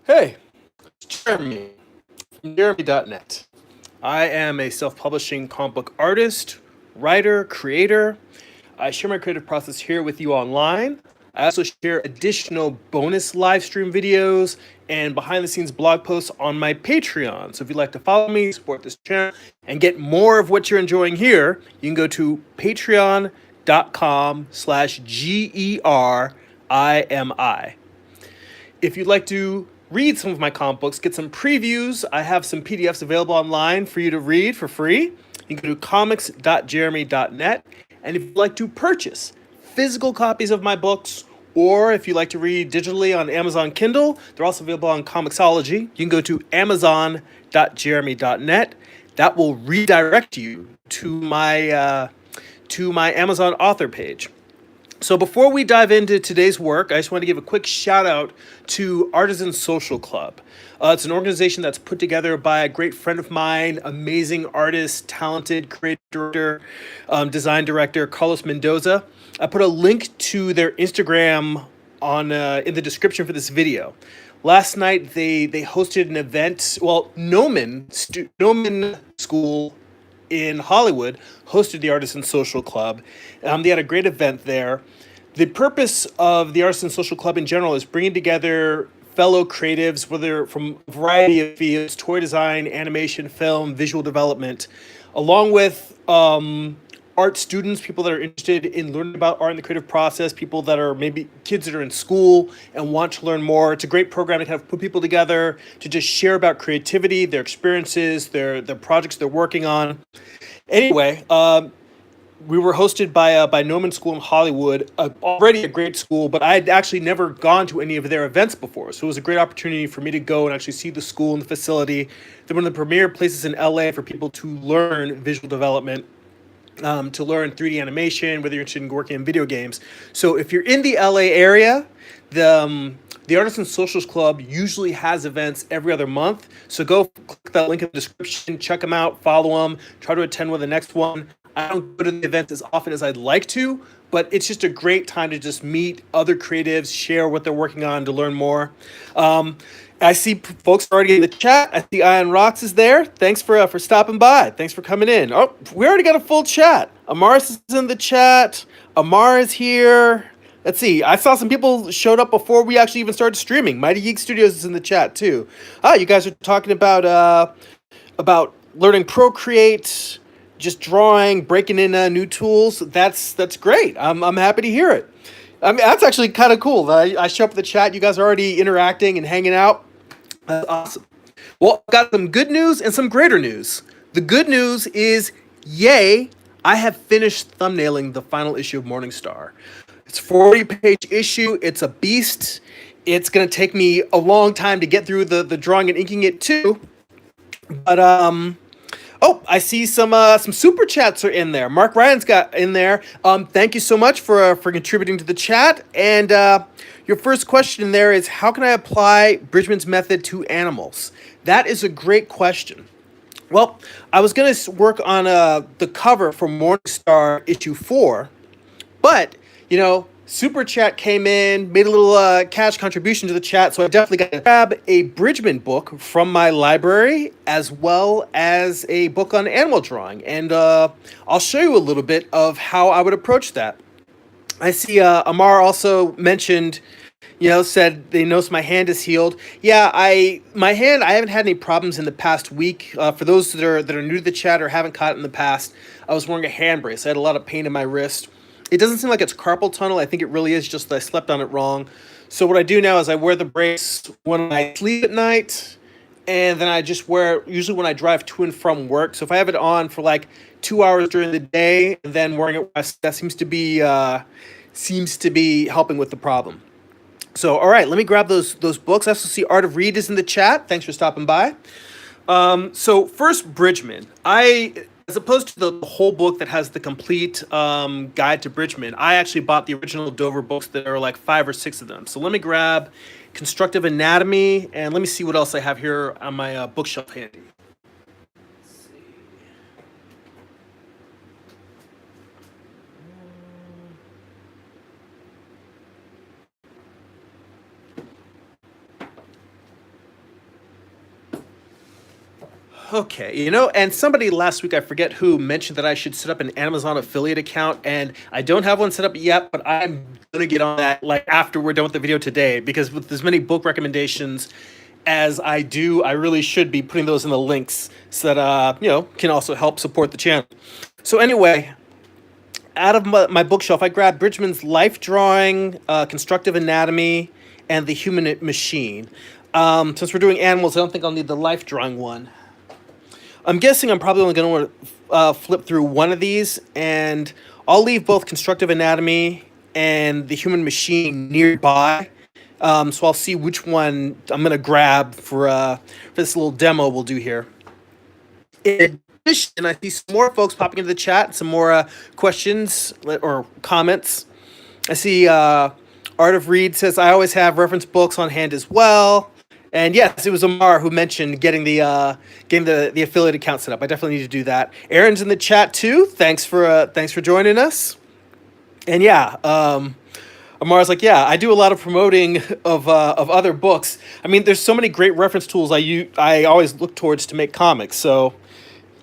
Hey, it's Jeremy from Jeremy.net. I am a self publishing comic book artist, writer, creator. I share my creative process here with you online. I also share additional bonus live stream videos and behind the scenes blog posts on my Patreon. So if you'd like to follow me, support this channel, and get more of what you're enjoying here, you can go to patreon.com/GERIMI. If you'd like to read some of my comic books, get some previews, I have some PDFs available online for you to read for free. You can go to comics.jeremy.net. And if you'd like to purchase physical copies of my books, or if you like to read digitally on Amazon Kindle, they're also available on Comixology. You can go to amazon.jeremy.net. That will redirect you to my Amazon author page. So before we dive into today's work, I just want to give a quick shout out to Artisan Social Club. It's an organization that's put together by a great friend of mine, amazing artist, talented creative director, design director, Carlos Mendoza. I put a link to their Instagram on in the description for this video. Last night they hosted an event. Well, Noman School in Hollywood hosted the Artisan Social Club. They had a great event there. The purpose of the Artisan Social Club in general is bringing together fellow creatives, whether from a variety of fields, toy design, animation, film, visual development, along with art students, people that are interested in learning about art and the creative process, people that are maybe kids that are in school and want to learn more. It's a great program to kind of put people together to just share about creativity, their experiences, the projects they're working on. Anyway, we were hosted by Noman School in Hollywood, already a great school, but I had actually never gone to any of their events before. So it was a great opportunity for me to go and actually see the school and the facility. They're one of the premier places in LA for people to learn visual development, to learn 3D animation, whether you're interested in working in video games. So if you're in the LA area, the Artisan Socials Club usually has events every other month. So go click that link in the description, check them out, follow them, try to attend the next one. I don't go to the events as often as I'd like to, but it's just a great time to just meet other creatives, share what they're working on, to learn more. I see folks already in the chat. I see Iron Rocks is there. Thanks for stopping by. Thanks for coming in. Oh, we already got a full chat. Amaris is in the chat. Amar is here. Let's see. I saw some people showed up before we actually even started streaming. Mighty Geek Studios is in the chat too. Ah, you guys are talking about learning Procreate, just drawing, breaking in new tools. That's great. I'm happy to hear it. I mean, that's actually kind of cool. I show up at the chat. You guys are already interacting and hanging out. That's awesome. Well, I've got some good news and some greater news. The good news is, yay, I have finished thumbnailing the final issue of Morningstar. It's a 40-page issue. It's a beast. It's going to take me a long time to get through the drawing and inking it too. But oh, I see some super chats are in there. Mark Ryan's got in there. Thank you so much for contributing to the chat. And your first question there is, how can I apply Bridgman's method to animals? That is a great question. Well, I was going to work on the cover for Morningstar issue 4, but Super Chat came in, made a little cash contribution to the chat, so I definitely got to grab a Bridgman book from my library, as well as a book on animal drawing, and I'll show you a little bit of how I would approach that. I see Amar also mentioned, said they notice my hand is healed. Yeah, my hand, I haven't had any problems in the past week. For those that are new to the chat or haven't caught it in the past, I was wearing a hand brace. I had a lot of pain in my wrist. It doesn't seem like it's carpal tunnel. I think it really is just that I slept on it wrong. So what I do now is I wear the brace when I sleep at night, and then I just wear it usually when I drive to and from work. So if I have it on for like 2 hours during the day, and then wearing it, that seems to be helping with the problem. So all right, let me grab those books. I also see Art of Read is in the chat. Thanks for stopping by. So first, Bridgman. As opposed to the whole book that has the complete guide to Bridgman, I actually bought the original Dover books. There are like 5 or 6 of them. So let me grab Constructive Anatomy, and let me see what else I have here on my bookshelf handy. Okay, and somebody last week, I forget who, mentioned that I should set up an Amazon affiliate account, and I don't have one set up yet, but I'm gonna get on that like after we're done with the video today, because with as many book recommendations as I do, I really should be putting those in the links so that can also help support the channel. So anyway, out of my bookshelf, I grabbed Bridgman's Life Drawing, Constructive Anatomy, and The Human Machine. Since we're doing animals, I don't think I'll need the life drawing one. I'm guessing I'm probably only going to want to flip through one of these, and I'll leave both Constructive Anatomy and The Human Machine nearby. So I'll see which one I'm going to grab for this little demo we'll do here. In addition, I see some more folks popping into the chat, some more questions or comments. I see Art of Reed says, I always have reference books on hand as well. And yes, it was Amar who mentioned getting the affiliate account set up. I definitely need to do that. Aaron's in the chat too. Thanks for joining us. And yeah, Amar's like, yeah, I do a lot of promoting of other books. I mean, there's so many great reference tools I always look towards to make comics. So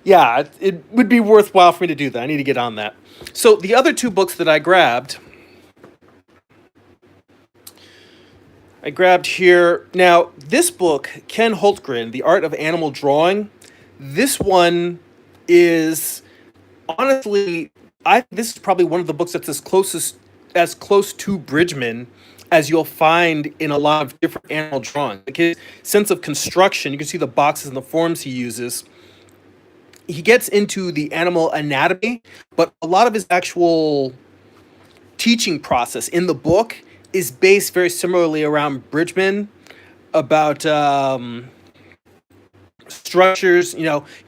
yeah, it would be worthwhile for me to do that. I need to get on that. So the other two books that I grabbed here. Now, this book, Ken Hultgren, The Art of Animal Drawing, this one is, honestly, this is probably one of the books that's as close to Bridgman as you'll find in a lot of different animal drawing. Like his sense of construction, you can see the boxes and the forms he uses. He gets into the animal anatomy, but a lot of his actual teaching process in the book is based very similarly around Bridgman, about structures,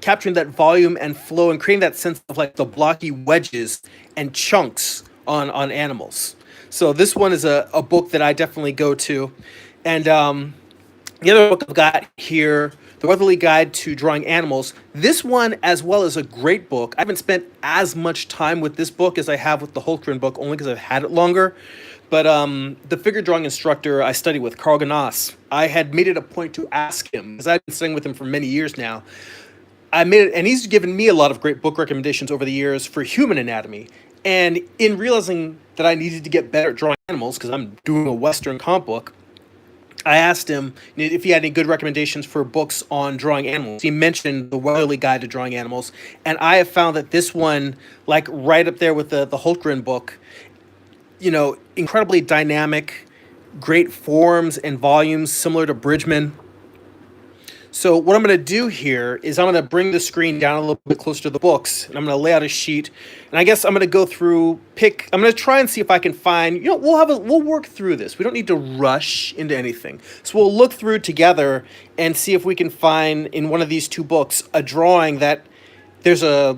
capturing that volume and flow and creating that sense of like the blocky wedges and chunks on animals. So this one is a book that I definitely go to. And the other book I've got here, The Weatherly Guide to Drawing Animals. This one, as well, is a great book. I haven't spent as much time with this book as I have with the Hultgren book, only because I've had it longer. But the figure drawing instructor I studied with, Gnass, I had made it a point to ask him, because I've been studying with him for many years now. And he's given me a lot of great book recommendations over the years for human anatomy. And in realizing that I needed to get better at drawing animals, because I'm doing a Western comic book, I asked him if he had any good recommendations for books on drawing animals. He mentioned The Weatherly Guide to Drawing Animals, and I have found that this one, like right up there with the Hultgren book, incredibly dynamic, great forms and volumes, similar to Bridgman. So what I'm going to do here is I'm going to bring the screen down a little bit closer to the books, and I'm going to lay out a sheet. And I guess I'm going to go through, I'm going to try and see if I can find, we'll work through this. We don't need to rush into anything. So we'll look through together and see if we can find in one of these two books a drawing that there's a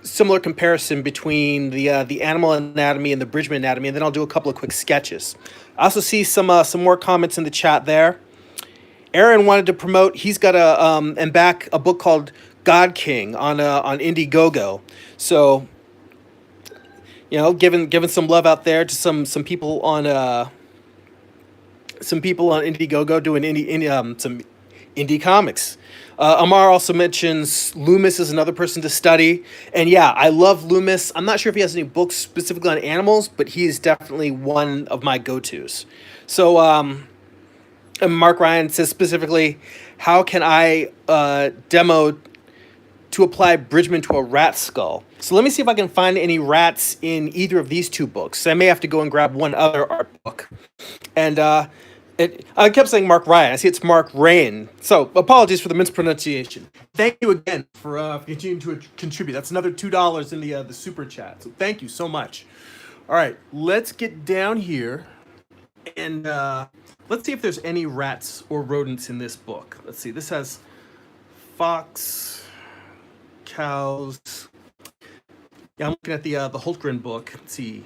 similar comparison between the animal anatomy and the Bridgman anatomy, and then I'll do a couple of quick sketches. I also see some more comments in the chat there. Aaron wanted to promote. He's got a book called God King on Indiegogo. So, giving some love out there to some people on Indiegogo doing some indie comics. Amar also mentions Loomis is another person to study. And yeah, I love Loomis. I'm not sure if he has any books specifically on animals, but he is definitely one of my go-tos. So, and Mark Ryan says specifically, how can I demo to apply Bridgman to a rat skull? So let me see if I can find any rats in either of these two books. I may have to go and grab one other art book. And I kept saying Mark Ryan. I see it's Mark Ryan. So apologies for the mispronunciation. Thank you again for continuing to contribute. That's another $2 in the super chat. So thank you so much. All right, let's get down here and let's see if there's any rats or rodents in this book. Let's see. This has fox, cows. Yeah, I'm looking at the Hultgren book. Let's see.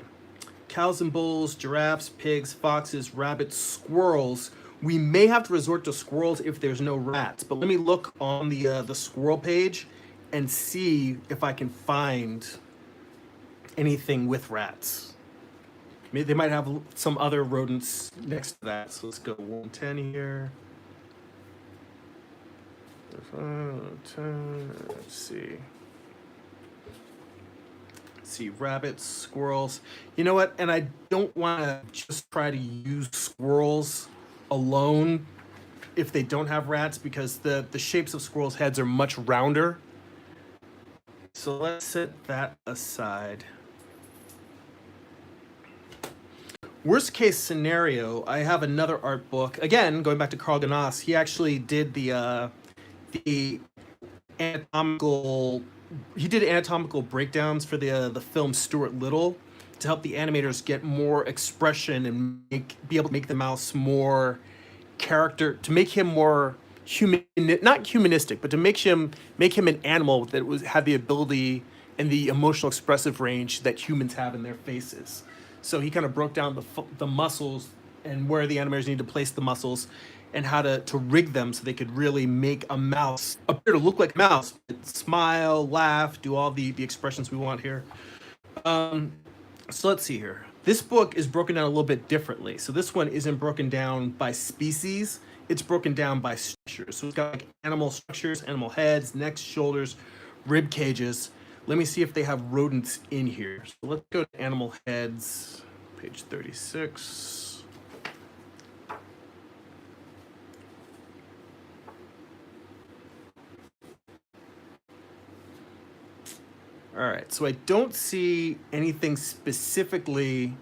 Cows and bulls, giraffes, pigs, foxes, rabbits, squirrels. We may have to resort to squirrels if there's no rats, but let me look on the squirrel page and see if I can find anything with rats. They might have some other rodents next to that. So let's go 110 here. Let's see. See, rabbits, squirrels. You know what? And I don't want to just try to use squirrels alone if they don't have rats, because the shapes of squirrels' heads are much rounder. So let's set that aside. Worst case scenario, I have another art book. Again, going back to Carl Gnass, he actually did the anatomical he did anatomical breakdowns for the film Stuart Little to help the animators get more expression and be able to make the mouse more character, to make him more human, not humanistic, but to make him an animal that had the ability and the emotional expressive range that humans have in their faces. So he kind of broke down the muscles and where the animators need to place the muscles and how to rig them so they could really make a mouse appear to look like a mouse, smile, laugh, do all the expressions we want here. So let's see here. This book is broken down a little bit differently. So this one isn't broken down by species. It's broken down by structures. So it's got like animal structures, animal heads, necks, shoulders, rib cages. Let me see if they have rodents in here. So let's go to animal heads, page 36. All right, so I don't see anything specifically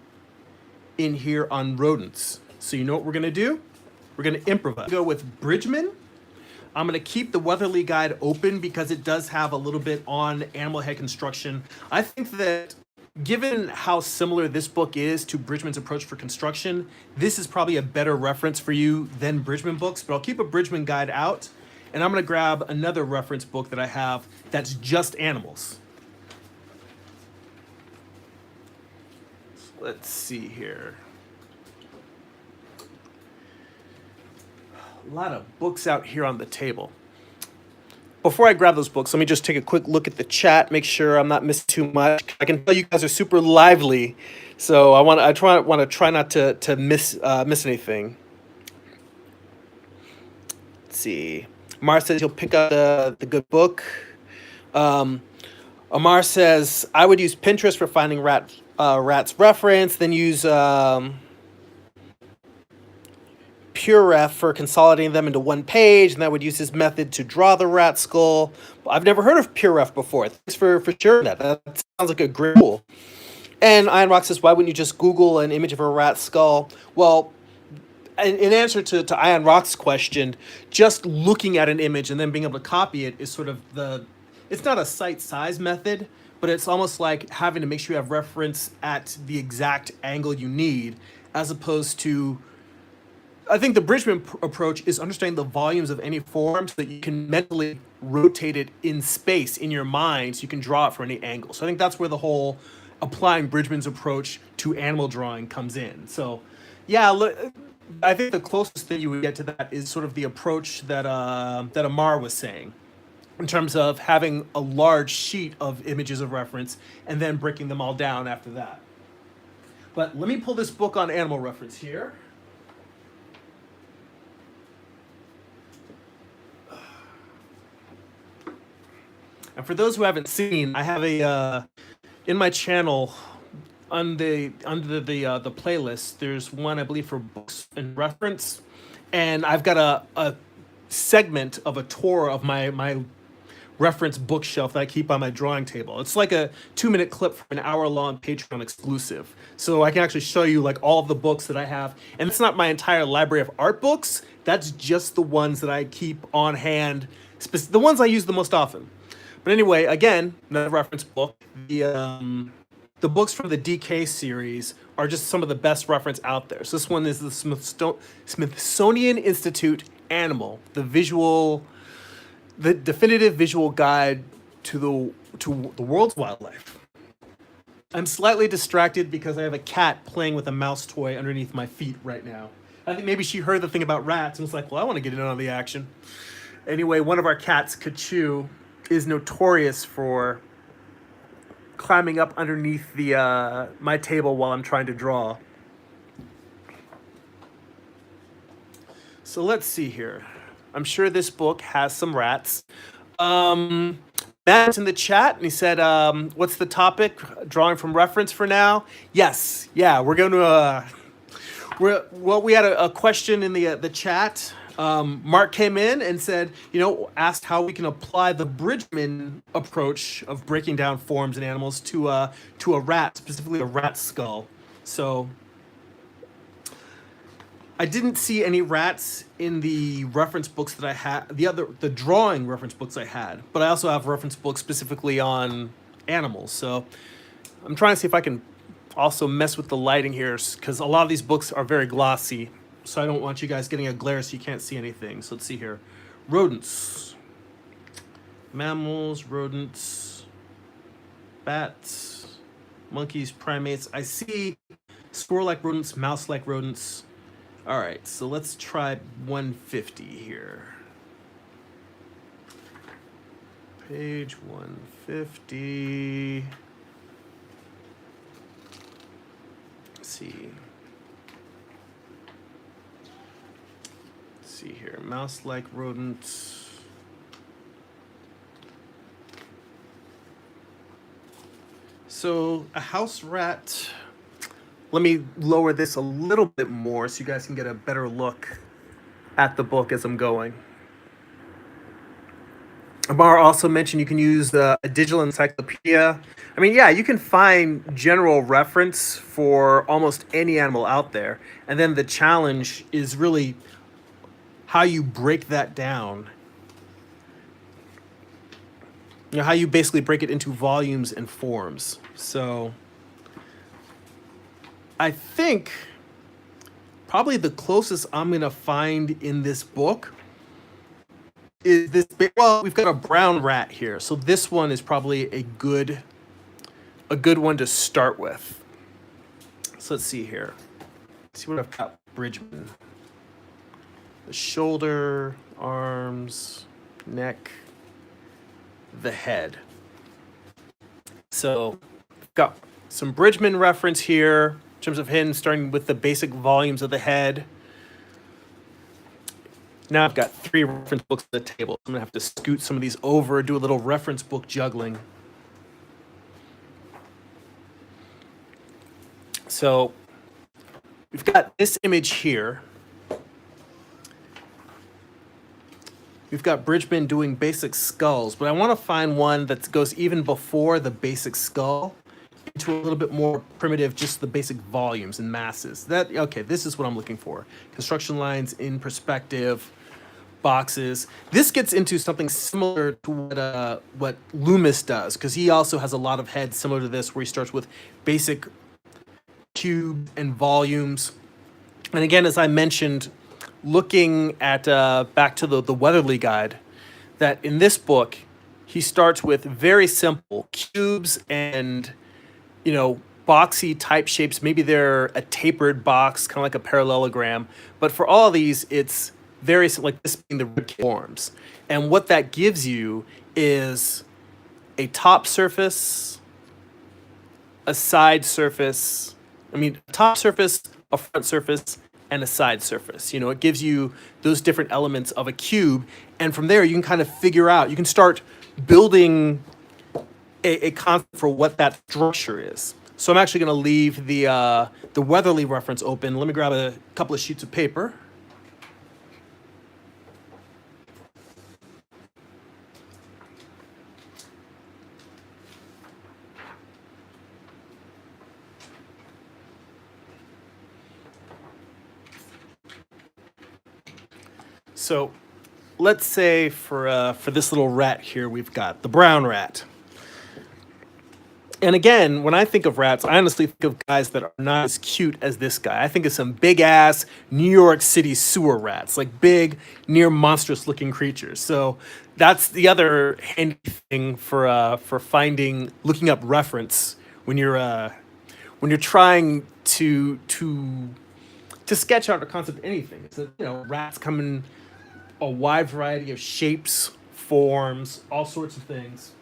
in here on rodents. So you know what we're gonna do? We're gonna improvise. Go with Bridgman. I'm gonna keep the Weatherly Guide open because it does have a little bit on animal head construction. I think that given how similar this book is to Bridgman's approach for construction, this is probably a better reference for you than Bridgman books, but I'll keep a Bridgman guide out, and I'm gonna grab another reference book that I have that's just animals. Let's see here. A lot of books out here on the table. Before I grab those books, let me just take a quick look at the chat, make sure I'm not missing too much. I can tell you guys are super lively, so I want to try not to miss anything. Let's see. Amar says he'll pick up the good book. Amar says I would use Pinterest for finding rats reference, then use PureRef for consolidating them into one page, and that would use his method to draw the rat skull. I've never heard of PureRef before. Thanks for sharing that. That sounds like a great tool. And Iron Rock says, why wouldn't you just Google an image of a rat skull? Well, in answer to Iron Rock's question, just looking at an image and then being able to copy it is sort of it's not a site size method, but it's almost like having to make sure you have reference at the exact angle you need, as opposed to, I think the Bridgman approach is understanding the volumes of any form so that you can mentally rotate it in space in your mind so you can draw it from any angle. So I think that's where the whole applying Bridgman's approach to animal drawing comes in. So yeah, I think the closest thing you would get to that is sort of the approach that Amar was saying, in terms of having a large sheet of images of reference and then breaking them all down after that. But let me pull this book on animal reference here. And for those who haven't seen, I have in my channel under the playlist. There's one I believe for books and reference, and I've got a segment of a tour of my reference bookshelf that I keep on my drawing table. It's like a 2-minute clip from an hour-long Patreon exclusive, so I can actually show you like all of the books that I have. And it's not my entire library of art books. That's just the ones that I keep on hand, the ones I use the most often. But anyway, again, another reference book. The books from the DK series are just some of the best reference out there. So this one is the Smithsonian Institute Animal, the definitive visual guide to the world's wildlife. I'm slightly distracted because I have a cat playing with a mouse toy underneath my feet right now. I think maybe she heard the thing about rats and was like, well, I want to get in on the action. Anyway, one of our cats, Kachu, is notorious for climbing up underneath my table while I'm trying to draw. So let's see here. I'm sure this book has some rats. Matt's in the chat, and he said, "What's the topic? Drawing from reference for now." Yes, yeah, we're going to. We had a question in the chat. Mark came in and said, asked how we can apply the Bridgman approach of breaking down forms in animals to a rat, specifically a rat skull. So I didn't see any rats in the reference books that I had, the drawing reference books I had, but I also have reference books specifically on animals. So I'm trying to see if I can also mess with the lighting here, because a lot of these books are very glossy, so I don't want you guys getting a glare so you can't see anything. So let's see here. Rodents. Mammals, rodents, bats, monkeys, primates. I see squirrel-like rodents, mouse-like rodents. All right, so let's try 150 here. Page 150. Let's see. Let's see here. Mouse-like rodents. So a house rat. Let me lower this a little bit more so you guys can get a better look at the book as I'm going. Amar also mentioned you can use a digital encyclopedia. I mean, yeah, you can find general reference for almost any animal out there. And then the challenge is really how you break that down. How you basically break it into volumes and forms. So I think probably the closest I'm going to find in this book is this big, well, we've got a brown rat here. So this one is probably a good one to start with. So let's see here. Let's see what I've got. Bridgman. The shoulder, arms, neck, the head. So we've got some Bridgman reference here in terms of him starting with the basic volumes of the head. Now I've got 3 reference books on the table. I'm going to have to scoot some of these over, do a little reference book juggling. So we've got this image here. We've got Bridgman doing basic skulls, but I want to find one that goes even before the basic skull into a little bit more primitive, just the basic volumes and masses. Okay, this is what I'm looking for. Construction lines in perspective, boxes. This gets into something similar to what Loomis does, because he also has a lot of heads similar to this, where he starts with basic cubes and volumes. And again, as I mentioned, looking at back to the Weatherly Guide, that in this book, he starts with very simple cubes and, boxy type shapes. Maybe they're a tapered box, kind of like a parallelogram. But for all of these, it's very simple, like this being the rib forms. And what that gives you is a top surface, a side surface, a top surface, a front surface, and a side surface. It gives you those different elements of a cube. And from there, you can kind of figure out, you can start building a concept for what that structure is. So I'm actually going to leave the Weatherly reference open. Let me grab a couple of sheets of paper. So let's say for this little rat here, we've got the brown rat. And again, when I think of rats, I honestly think of guys that are not as cute as this guy. I think of some big-ass New York City sewer rats, like big, near monstrous-looking creatures. So that's the other handy thing for looking up reference when you're trying to sketch out a concept of anything. It's that rats come in a wide variety of shapes, forms, all sorts of things.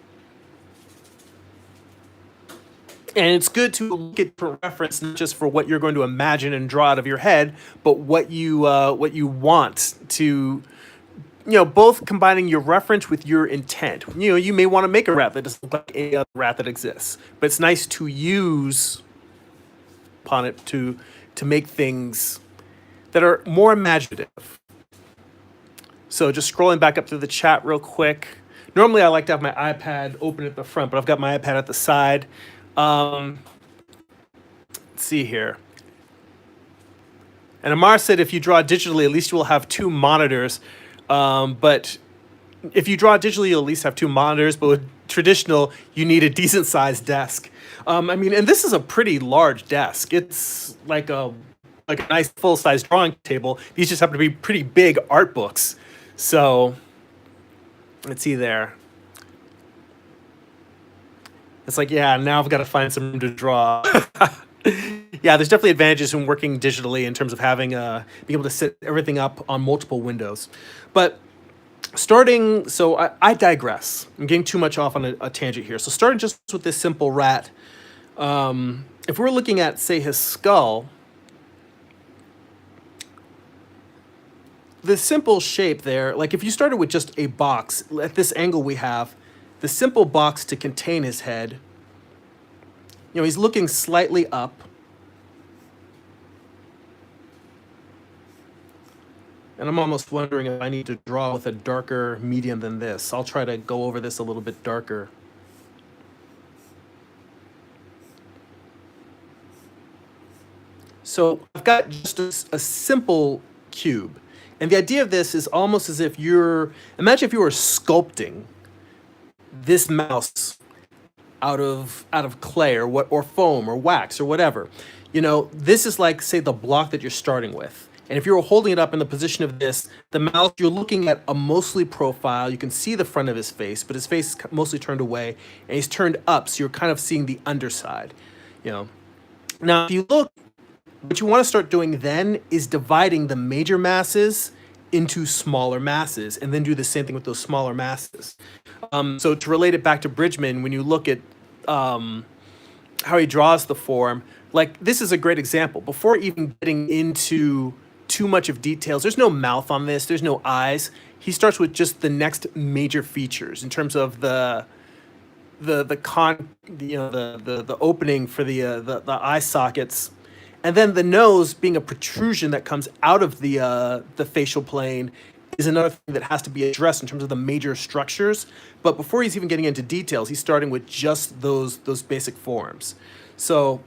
And it's good to look at for reference, not just for what you're going to imagine and draw out of your head, but what you want to both combining your reference with your intent. You may want to make a rat that doesn't look like any other rat that exists, but it's nice to use upon it to make things that are more imaginative. So just scrolling back up to the chat real quick. Normally I like to have my iPad open at the front, but I've got my iPad at the side. Let's see here. And Amar said if you draw digitally, at least you will have two monitors. But if you draw digitally, you'll at least have two monitors. But with traditional, you need a decent sized desk. And this is a pretty large desk. It's like a nice full size drawing table. These just happen to be pretty big art books. So let's see there. It's like, yeah, now I've got to find some room to draw. Yeah, there's definitely advantages in working digitally in terms of having being able to set everything up on multiple windows. But so I digress. I'm getting too much off on a tangent here. So starting just with this simple rat, if we're looking at, say, his skull, the simple shape there, like if you started with just a box, at this angle we have, the simple box to contain his head, he's looking slightly up. And I'm almost wondering if I need to draw with a darker medium than this. I'll try to go over this a little bit darker. So I've got just a simple cube. And the idea of this is almost as if imagine if you were sculpting this mouse out of clay or foam or wax or whatever. This is like, say, the block that you're starting with. And if you were holding it up in the position of this, the mouse, you're looking at a mostly profile. You can see the front of his face, but his face is mostly turned away, and he's turned up, so you're kind of seeing the underside. Now, if you look, what you want to start doing then is dividing the major masses into smaller masses, and then do the same thing with those smaller masses. So to relate it back to Bridgman, when you look at how he draws the form, like this is a great example. Before even getting into too much of details, there's no mouth on this, there's no eyes. He starts with just the next major features in terms of the opening for the eye sockets, and then the nose being a protrusion that comes out of the facial plane is another thing that has to be addressed in terms of the major structures. But before he's even getting into details, he's starting with just those basic forms. So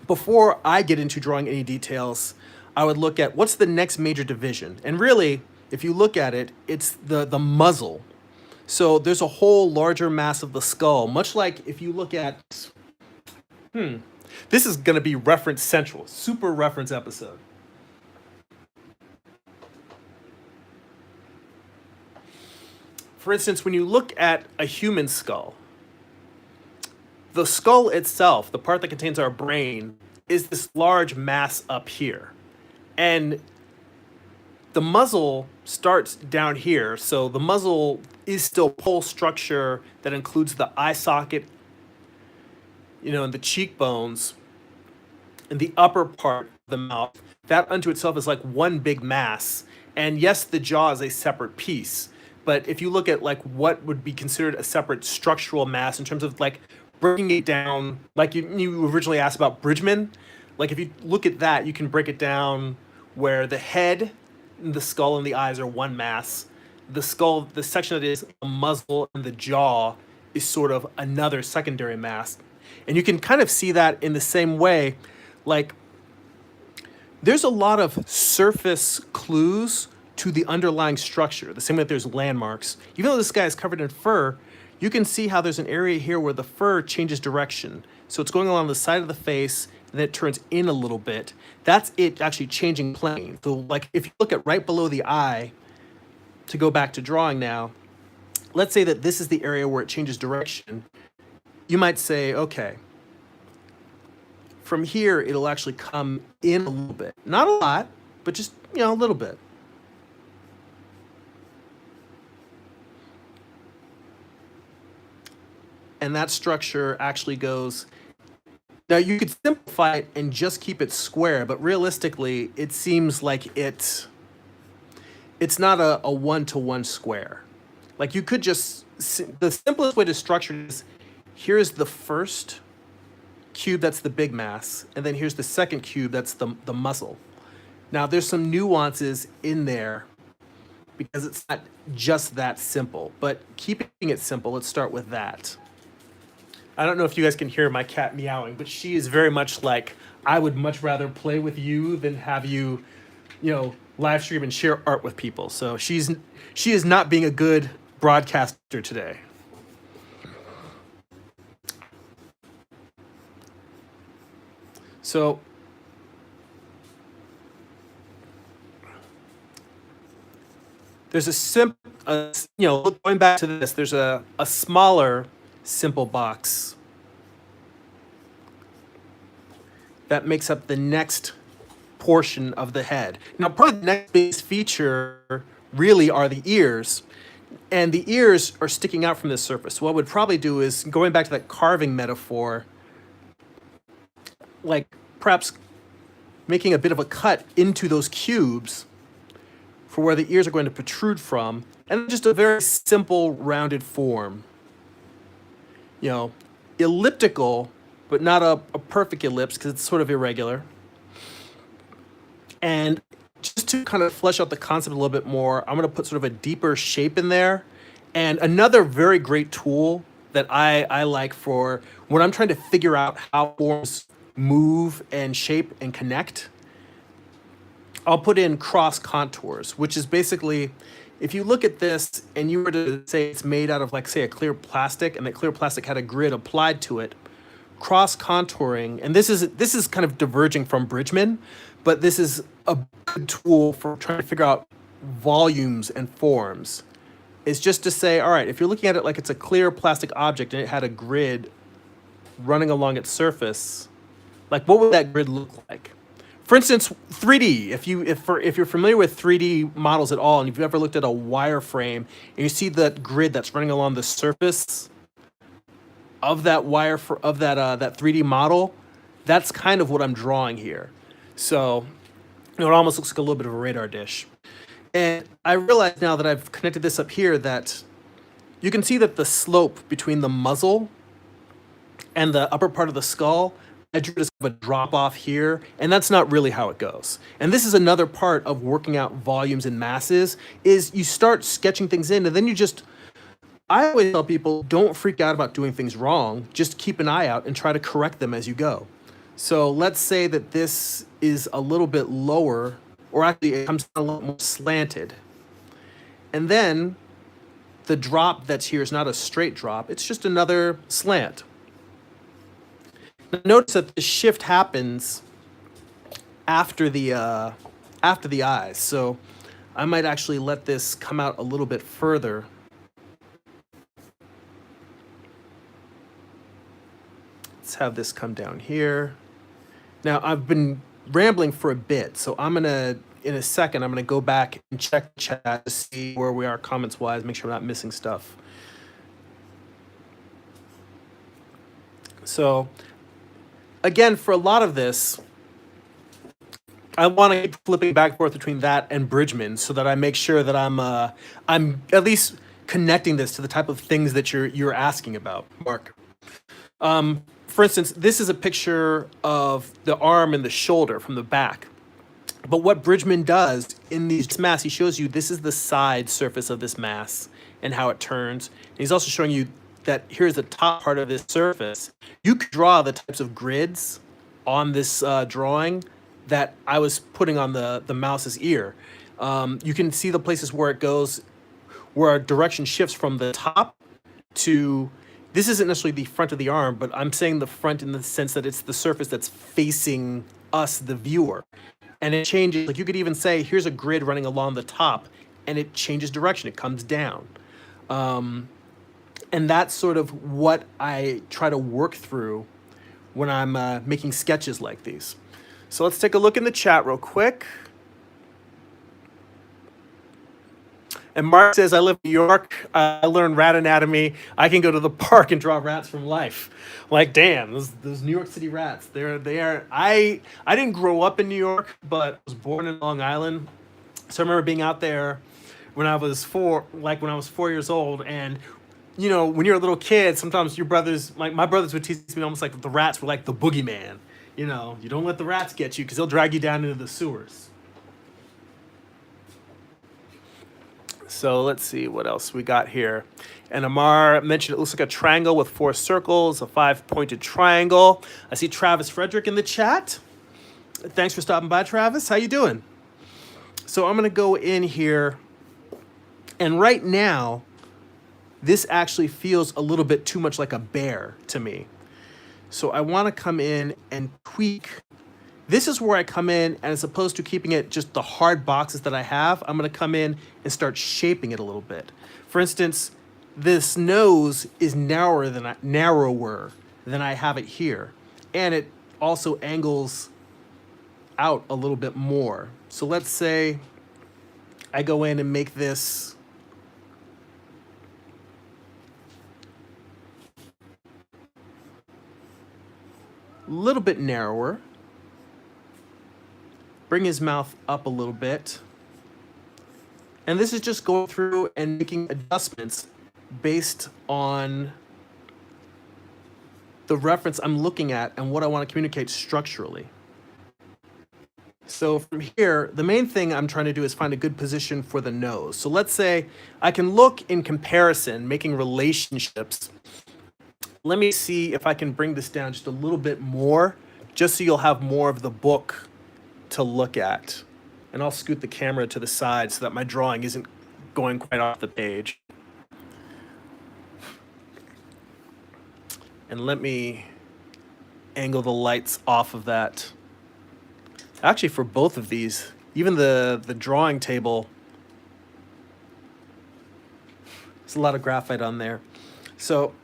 before I get into drawing any details, I would look at what's the next major division. And really, if you look at it, it's the muzzle. So there's a whole larger mass of the skull, much like if you look at, this is going to be reference central, super reference episode. For instance, when you look at a human skull, the skull itself, the part that contains our brain, is this large mass up here. And the muzzle starts down here. So the muzzle is still pole structure that includes the eye socket, and the cheekbones, and the upper part of the mouth. That unto itself is like one big mass. And yes, the jaw is a separate piece. But if you look at like what would be considered a separate structural mass in terms of like breaking it down, like you originally asked about Bridgman, like if you look at that, you can break it down where the head, the skull, and the eyes are one mass. The skull, the section that is the muzzle and the jaw is sort of another secondary mass. And you can kind of see that in the same way, like there's a lot of surface clues to the underlying structure, the same way that there's landmarks. Even though this guy is covered in fur, you can see how there's an area here where the fur changes direction. So it's going along the side of the face, and then it turns in a little bit. That's it actually changing plane. So like if you look at right below the eye, to go back to drawing now, let's say that this is the area where it changes direction. You might say, okay, from here, it'll actually come in a little bit. Not a lot, but just, a little bit. And that structure actually goes. Now you could simplify it and just keep it square, but realistically, it seems like it it's not a one-to-one square. Like you could just, the simplest way to structure it is, here's the first cube that's the big mass, and then here's the second cube that's the muzzle. Now there's some nuances in there because it's not just that simple, but keeping it simple, let's start with that. I don't know if you guys can hear my cat meowing, but she is very much like, I would much rather play with you than have you, live stream and share art with people. So she is not being a good broadcaster today. So there's going back to this, there's a smaller simple box that makes up the next portion of the head. Now, probably the next biggest feature really are the ears, and the ears are sticking out from the surface. So what I would probably do is, going back to that carving metaphor, like perhaps making a bit of a cut into those cubes for where the ears are going to protrude from, and just a very simple rounded form. Elliptical, but not a perfect ellipse because it's sort of irregular. And just to kind of flesh out the concept a little bit more, I'm going to put sort of a deeper shape in there. And another very great tool that I like for when I'm trying to figure out how forms move and shape and connect, I'll put in cross contours, which is basically, if you look at this and you were to say it's made out of, like, say, a clear plastic, and that clear plastic had a grid applied to it, cross contouring, and this is kind of diverging from Bridgman, but this is a good tool for trying to figure out volumes and forms. It's just to say, all right, if you're looking at it like it's a clear plastic object and it had a grid running along its surface, like what would that grid look like? For instance, 3D. If you're familiar with 3D models at all, and if you've ever looked at a wireframe and you see that grid that's running along the surface of that that 3D model, that's kind of what I'm drawing here. So it almost looks like a little bit of a radar dish. And I realize now that I've connected this up here that you can see that the slope between the muzzle and the upper part of the skull, I drew just a drop off here, and that's not really how it goes. And this is another part of working out volumes and masses, is you start sketching things in, and then I always tell people, don't freak out about doing things wrong, just keep an eye out and try to correct them as you go. So let's say that this is a little bit lower, or actually it comes down a little more slanted. And then the drop that's here is not a straight drop, it's just another slant. Notice that the shift happens after the eyes, so I might actually let this come out a little bit further. Let's have this come down here. Now, I've been rambling for a bit, so in a second, I'm gonna go back and check the chat to see where we are comments-wise, make sure I'm not missing stuff. So, again, for a lot of this, I want to keep flipping back and forth between that and Bridgman so that I make sure that I'm at least connecting this to the type of things that you're asking about, Mark. For instance, this is a picture of the arm and the shoulder from the back. But what Bridgman does in these mass, he shows you this is the side surface of this mass and how it turns. And he's also showing you that here's the top part of this surface. You could draw the types of grids on this drawing that I was putting on the mouse's ear. You can see the places where it goes, where our direction shifts from the top to, this isn't necessarily the front of the arm, but I'm saying the front in the sense that it's the surface that's facing us, the viewer. And it changes, like you could even say, here's a grid running along the top, and it changes direction, it comes down. And that's sort of what I try to work through when I'm making sketches like these. So let's take a look in the chat real quick. And Mark says, I live in New York. I learned rat anatomy. I can go to the park and draw rats from life. Like, damn, those New York City rats. They are. I didn't grow up in New York, but I was born in Long Island. So I remember being out there when I was 4 years old. And you know, when you're a little kid, sometimes your brothers, like my brothers, would tease me almost like the rats were like the boogeyman. You know, you don't let the rats get you because they'll drag you down into the sewers. So let's see what else we got here. And Amar mentioned it looks like a triangle with 4 circles, a 5-pointed triangle. I see Travis Frederick in the chat. Thanks for stopping by, Travis. How you doing? So I'm going to go in here. And right now, this actually feels a little bit too much like a bear to me. So I want to come in and tweak. This is where I come in, and as opposed to keeping it just the hard boxes that I have, I'm going to come in and start shaping it a little bit. For instance, this nose is narrower than I have it here, and it also angles out a little bit more. So let's say I go in and make this a little bit narrower. Bring his mouth up a little bit. And this is just going through and making adjustments based on the reference I'm looking at and what I want to communicate structurally. So from here, the main thing I'm trying to do is find a good position for the nose. So let's say I can look in comparison, making relationships. Let me see if I can bring this down just a little bit more, just so you'll have more of the book to look at. And I'll scoot the camera to the side so that my drawing isn't going quite off the page. And let me angle the lights off of that. Actually, for both of these, even the drawing table, there's a lot of graphite on there. So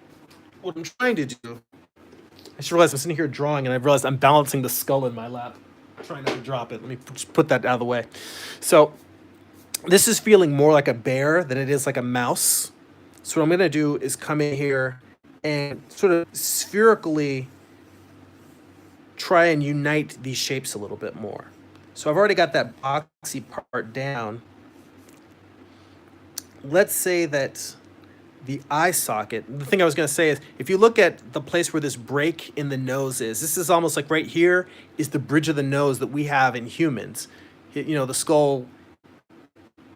what I'm trying to do, I just realized I'm sitting here drawing, and I realized I'm balancing the skull in my lap. Try not to drop it. Let me just put that out of the way. So this is feeling more like a bear than it is like a mouse. So what I'm going to do is come in here and sort of spherically try and unite these shapes a little bit more. So I've already got that boxy part down. Let's say that the eye socket, the thing I was going to say is, if you look at the place where this break in the nose is, this is almost like right here is the bridge of the nose that we have in humans. You know, the skull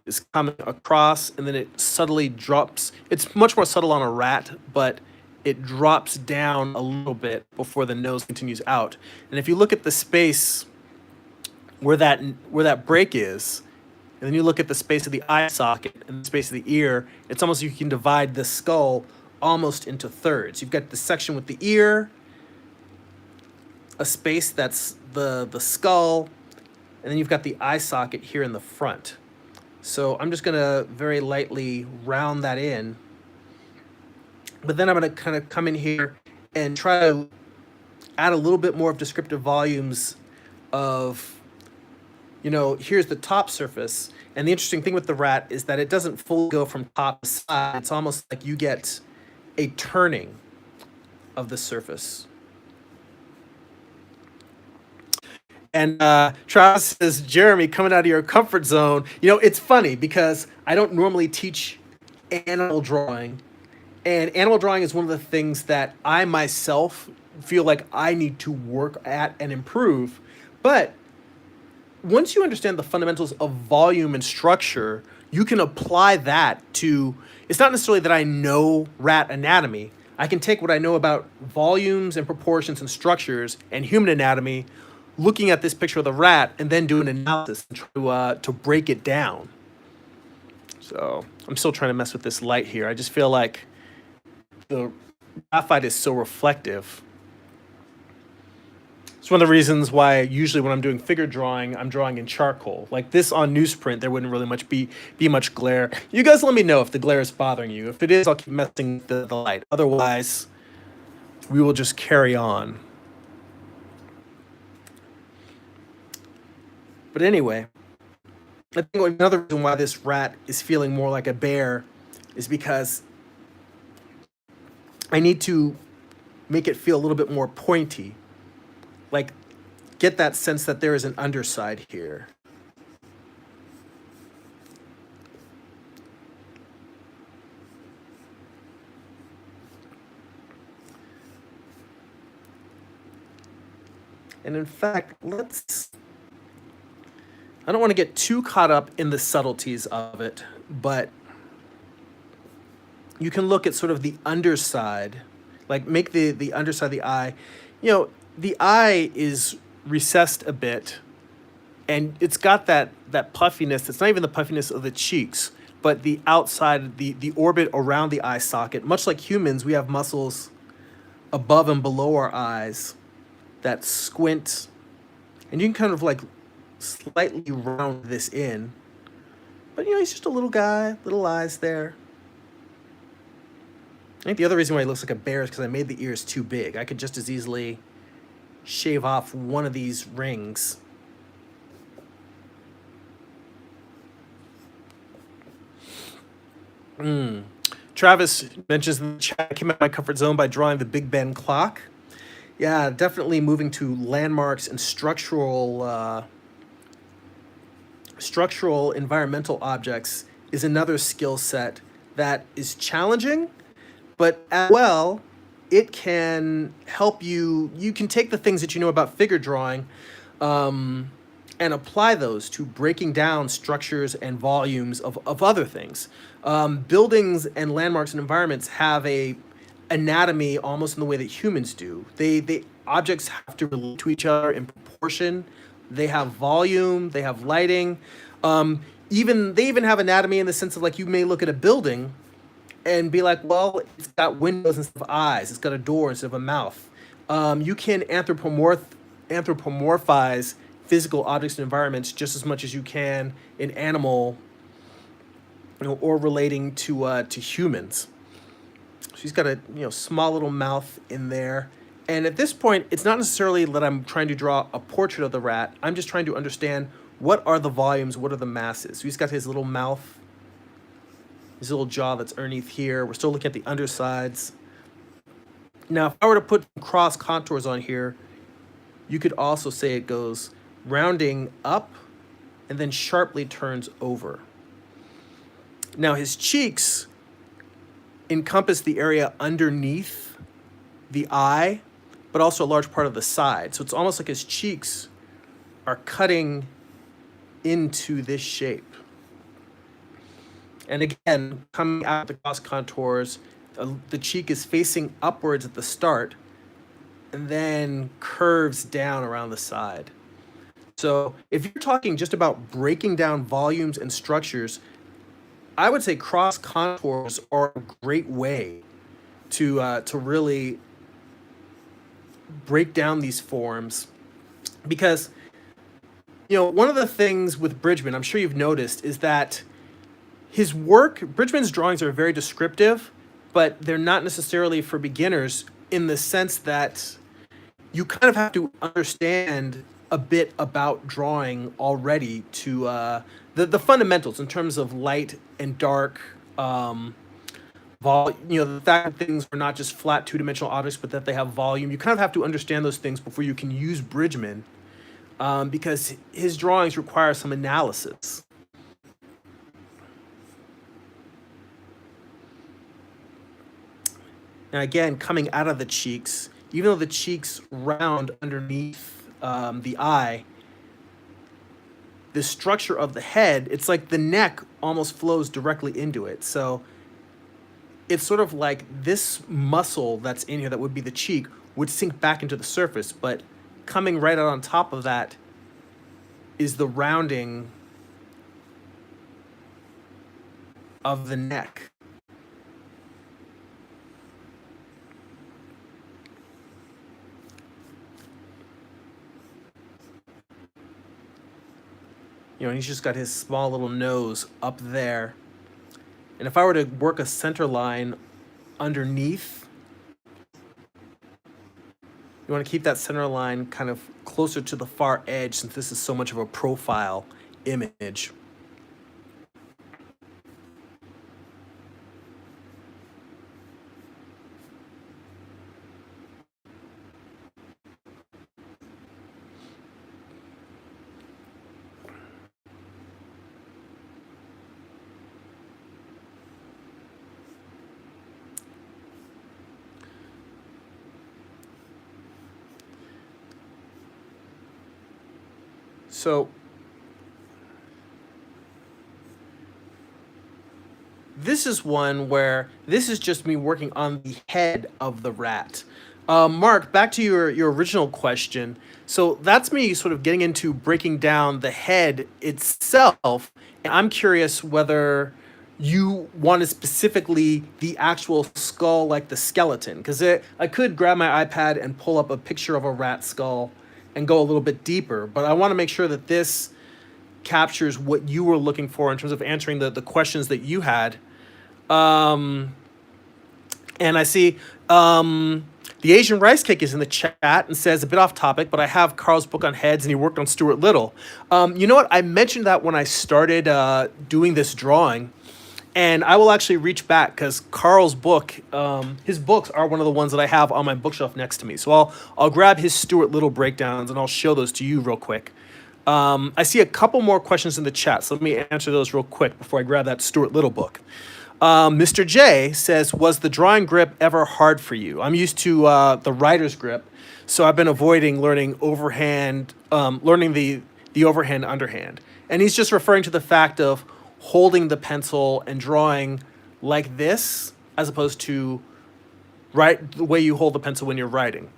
is coming across and then it subtly drops. It's much more subtle on a rat, but it drops down a little bit before the nose continues out. And if you look at the space where that break is, and then you look at the space of the eye socket and the space of the ear, it's almost like you can divide the skull almost into thirds. You've got the section with the ear, a space that's the skull, and then you've got the eye socket here in the front. So I'm just gonna very lightly round that in. But then I'm gonna kind of come in here and try to add a little bit more of descriptive volumes of, you know, here's the top surface. And the interesting thing with the rat is that it doesn't fully go from top to side. It's almost like you get a turning of the surface. And Travis says, Jeremy, coming out of your comfort zone. You know, it's funny because I don't normally teach animal drawing. And animal drawing is one of the things that I myself feel like I need to work at and improve. But once you understand the fundamentals of volume and structure, you can apply that to, it's not necessarily that I know rat anatomy. I can take what I know about volumes and proportions and structures and human anatomy, looking at this picture of the rat, and then do an analysis to break it down. So I'm still trying to mess with this light here. I just feel like the graphite is so reflective. It's one of the reasons why usually when I'm doing figure drawing, I'm drawing in charcoal. Like this on newsprint, there wouldn't really be much glare. You guys let me know if the glare is bothering you. If it is, I'll keep messing with the light. Otherwise, we will just carry on. But anyway, I think another reason why this rat is feeling more like a bear is because I need to make it feel a little bit more pointy. Like, get that sense that there is an underside here. And in fact, I don't want to get too caught up in the subtleties of it, but you can look at sort of the underside, like make the underside of the eye. You know, the eye is recessed a bit, and it's got that puffiness. It's not even the puffiness of the cheeks, but the outside, the orbit around the eye socket. Much like humans, we have muscles above and below our eyes that squint, and you can kind of like slightly round this in. But you know, he's just a little guy, little eyes there. I think the other reason why he looks like a bear is because I made the ears too big. I could just as easily shave off one of these rings. Travis mentions in the chat, I came out of my comfort zone by drawing the Big Ben clock. Yeah, definitely moving to landmarks and structural environmental objects is another skill set that is challenging, but as well, it can help you. You can take the things that you know about figure drawing and apply those to breaking down structures and volumes of other things. Buildings and landmarks and environments have a anatomy almost in the way that humans do. They objects have to relate to each other in proportion. They have volume. They have lighting. Even they even have anatomy in the sense of like you may look at a building and be like, well, it's got windows instead of eyes. It's got a door instead of a mouth. You can anthropomorphize physical objects and environments just as much as you can in animal, you know, or relating to humans. She's got a small little mouth in there. And at this point, it's not necessarily that I'm trying to draw a portrait of the rat. I'm just trying to understand what are the volumes, what are the masses. So he's got his little mouth, his little jaw that's underneath here. We're still looking at the undersides. Now, if I were to put cross contours on here, you could also say it goes rounding up and then sharply turns over. Now, his cheeks encompass the area underneath the eye, but also a large part of the side. So it's almost like his cheeks are cutting into this shape. And again, coming out of the cross contours, the cheek is facing upwards at the start and then curves down around the side. So if you're talking just about breaking down volumes and structures, I would say cross contours are a great way to really break down these forms, because one of the things with Bridgman, I'm sure you've noticed, is that Bridgman's drawings are very descriptive, but they're not necessarily for beginners in the sense that you kind of have to understand a bit about drawing already to the fundamentals in terms of light and dark, the fact that things are not just flat two-dimensional objects, but that they have volume. You kind of have to understand those things before you can use Bridgman, because his drawings require some analysis. Now again, coming out of the cheeks, even though the cheeks round underneath the eye, the structure of the head, it's like the neck almost flows directly into it. So it's sort of like this muscle that's in here that would be the cheek would sink back into the surface, but coming right out on top of that is the rounding of the neck. He's just got his small little nose up there. And if I were to work a center line underneath, you want to keep that center line kind of closer to the far edge, since this is so much of a profile image. So this is one where this is just me working on the head of the rat. Mark, back to your original question. So that's me sort of getting into breaking down the head itself. And I'm curious whether you wanted specifically the actual skull, like the skeleton, because I could grab my iPad and pull up a picture of a rat skull and go a little bit deeper. But I want to make sure that this captures what you were looking for in terms of answering the questions that you had. Um, and I see the Asian rice cake is in the chat and says, a bit off topic, but I have Carl's book on heads and he worked on Stuart Little. You know what? I mentioned that when I started doing this drawing. And I will actually reach back because Carl's book, his books are one of the ones that I have on my bookshelf next to me. So I'll grab his Stuart Little breakdowns and I'll show those to you real quick. I see a couple more questions in the chat, so let me answer those real quick before I grab that Stuart Little book. Mr. J says, was the drawing grip ever hard for you? I'm used to the writer's grip, so I've been avoiding learning overhand, learning the overhand underhand. And he's just referring to the fact of holding the pencil and drawing like this, as opposed to the way you hold the pencil when you're writing.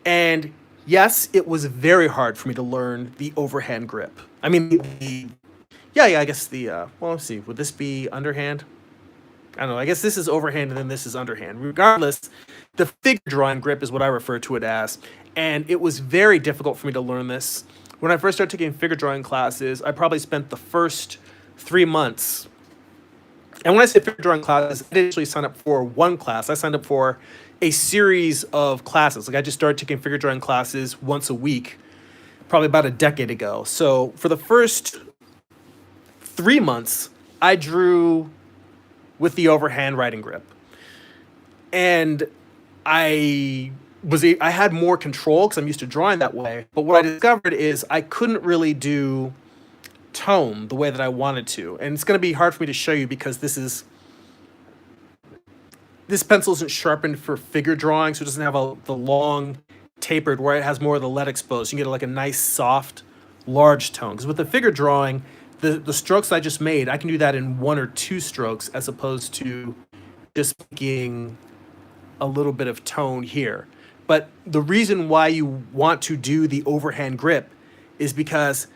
And yes, it was very hard for me to learn the overhand grip. I mean, I guess well, let's see, would this be underhand? I don't know, I guess this is overhand and then this is underhand. Regardless, the figure drawing grip is what I refer to it as. And it was very difficult for me to learn this. When I first started taking figure drawing classes, I probably spent the first 3 months. And when I say figure drawing classes, I didn't actually sign up for one class. I signed up for a series of classes. Like I just started taking figure drawing classes once a week, probably about a decade ago. So for the first 3 months, I drew with the overhand writing grip. And I had more control because I'm used to drawing that way. But what I discovered is I couldn't really do tone the way that I wanted to. And it's going to be hard for me to show you because this pencil isn't sharpened for figure drawing, so it doesn't have the long tapered where it has more of the lead exposed. You get like a nice soft large tone, because with the figure drawing, the strokes I just made, I can do that in 1 or 2 strokes as opposed to just making a little bit of tone here. But the reason why you want to do the overhand grip is because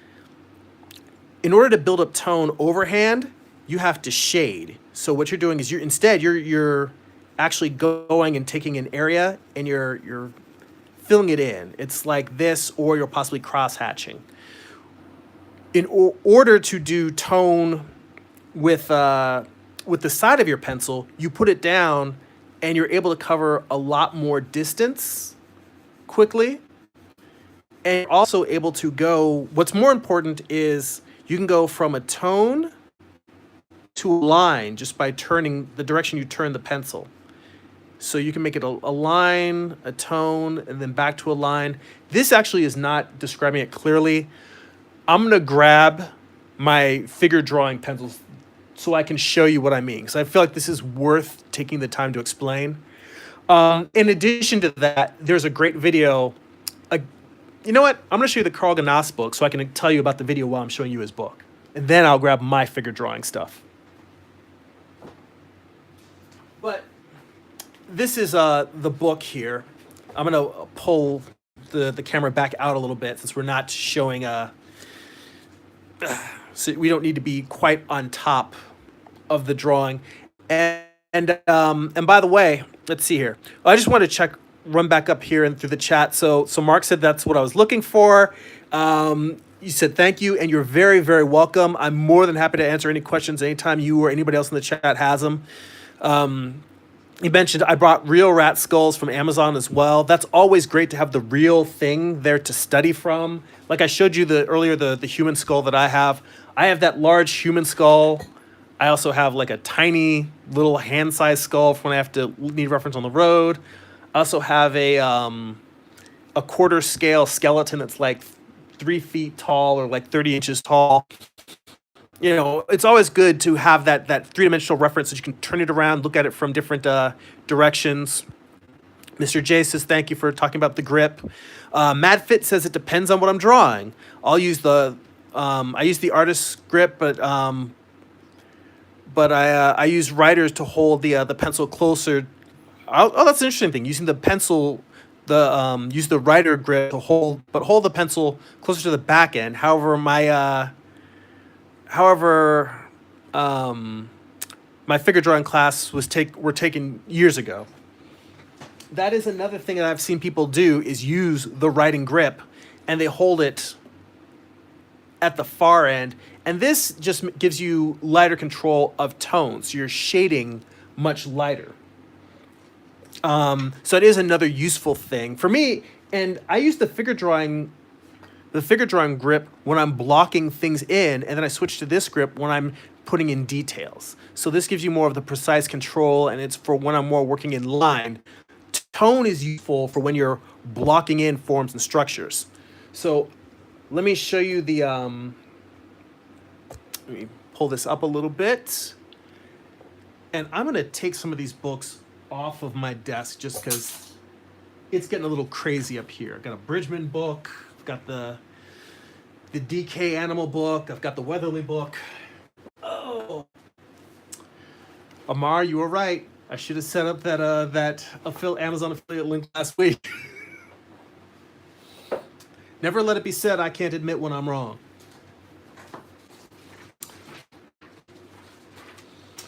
in order to build up tone overhand, you have to shade. So what you're doing is you're actually going and taking an area and you're filling it in. It's like this, or you're possibly cross hatching. In order to do tone with the side of your pencil, you put it down and you're able to cover a lot more distance quickly. And you're also able to go, what's more important is you can go from a tone to a line just by turning the direction you turn the pencil. So you can make it a line, a tone, and then back to a line. This actually is not describing it clearly. I'm going to grab my figure drawing pencils so I can show you what I mean, because I feel like this is worth taking the time to explain. In addition to that, there's a great video. You know what? I'm going to show you the Carl Gnass book so I can tell you about the video while I'm showing you his book. And then I'll grab my figure drawing stuff. But this is the book here. I'm going to pull the camera back out a little bit since we're not showing so we don't need to be quite on top of the drawing. And by the way, let's see here. I just want to run back up here and through the chat. So Mark said that's what I was looking for. You said thank you, and you're very, very welcome. I'm more than happy to answer any questions anytime you or anybody else in the chat has them. You mentioned I brought real rat skulls from Amazon as well. That's always great to have the real thing there to study from. Like I showed you earlier, the human skull that I have. I have that large human skull. I also have like a tiny little hand-sized skull for when I need reference on the road. I also have a quarter scale skeleton that's like 3 feet tall or like 30 inches tall. You know, it's always good to have that three-dimensional reference that you can turn it around, look at it from different directions. Mr. J says, thank you for talking about the grip. MadFit says it depends on what I'm drawing. I'll use I use the artist grip, but I use writers to hold the pencil closer. Oh, that's an interesting thing. Using the pencil, use the writer grip to hold the pencil closer to the back end. However, my figure drawing class were taken years ago. That is another thing that I've seen people do is use the writing grip, and they hold it at the far end, and this just gives you lighter control of tones. So you're shading much lighter. So it is another useful thing for me, and I use the figure drawing grip when I'm blocking things in, and then I switch to this grip when I'm putting in details. So this gives you more of the precise control, and it's for when I'm more working in line. Tone is useful for when you're blocking in forms and structures. So let me show you let me pull this up a little bit. And I'm going to take some of these books off of my desk just because it's getting a little crazy up here. I've got a Bridgman book. I've got the DK Animal book. I've got the Weatherly book. Oh, Amar, you were right. I should have set up that Amazon affiliate link last week. Never let it be said I can't admit when I'm wrong.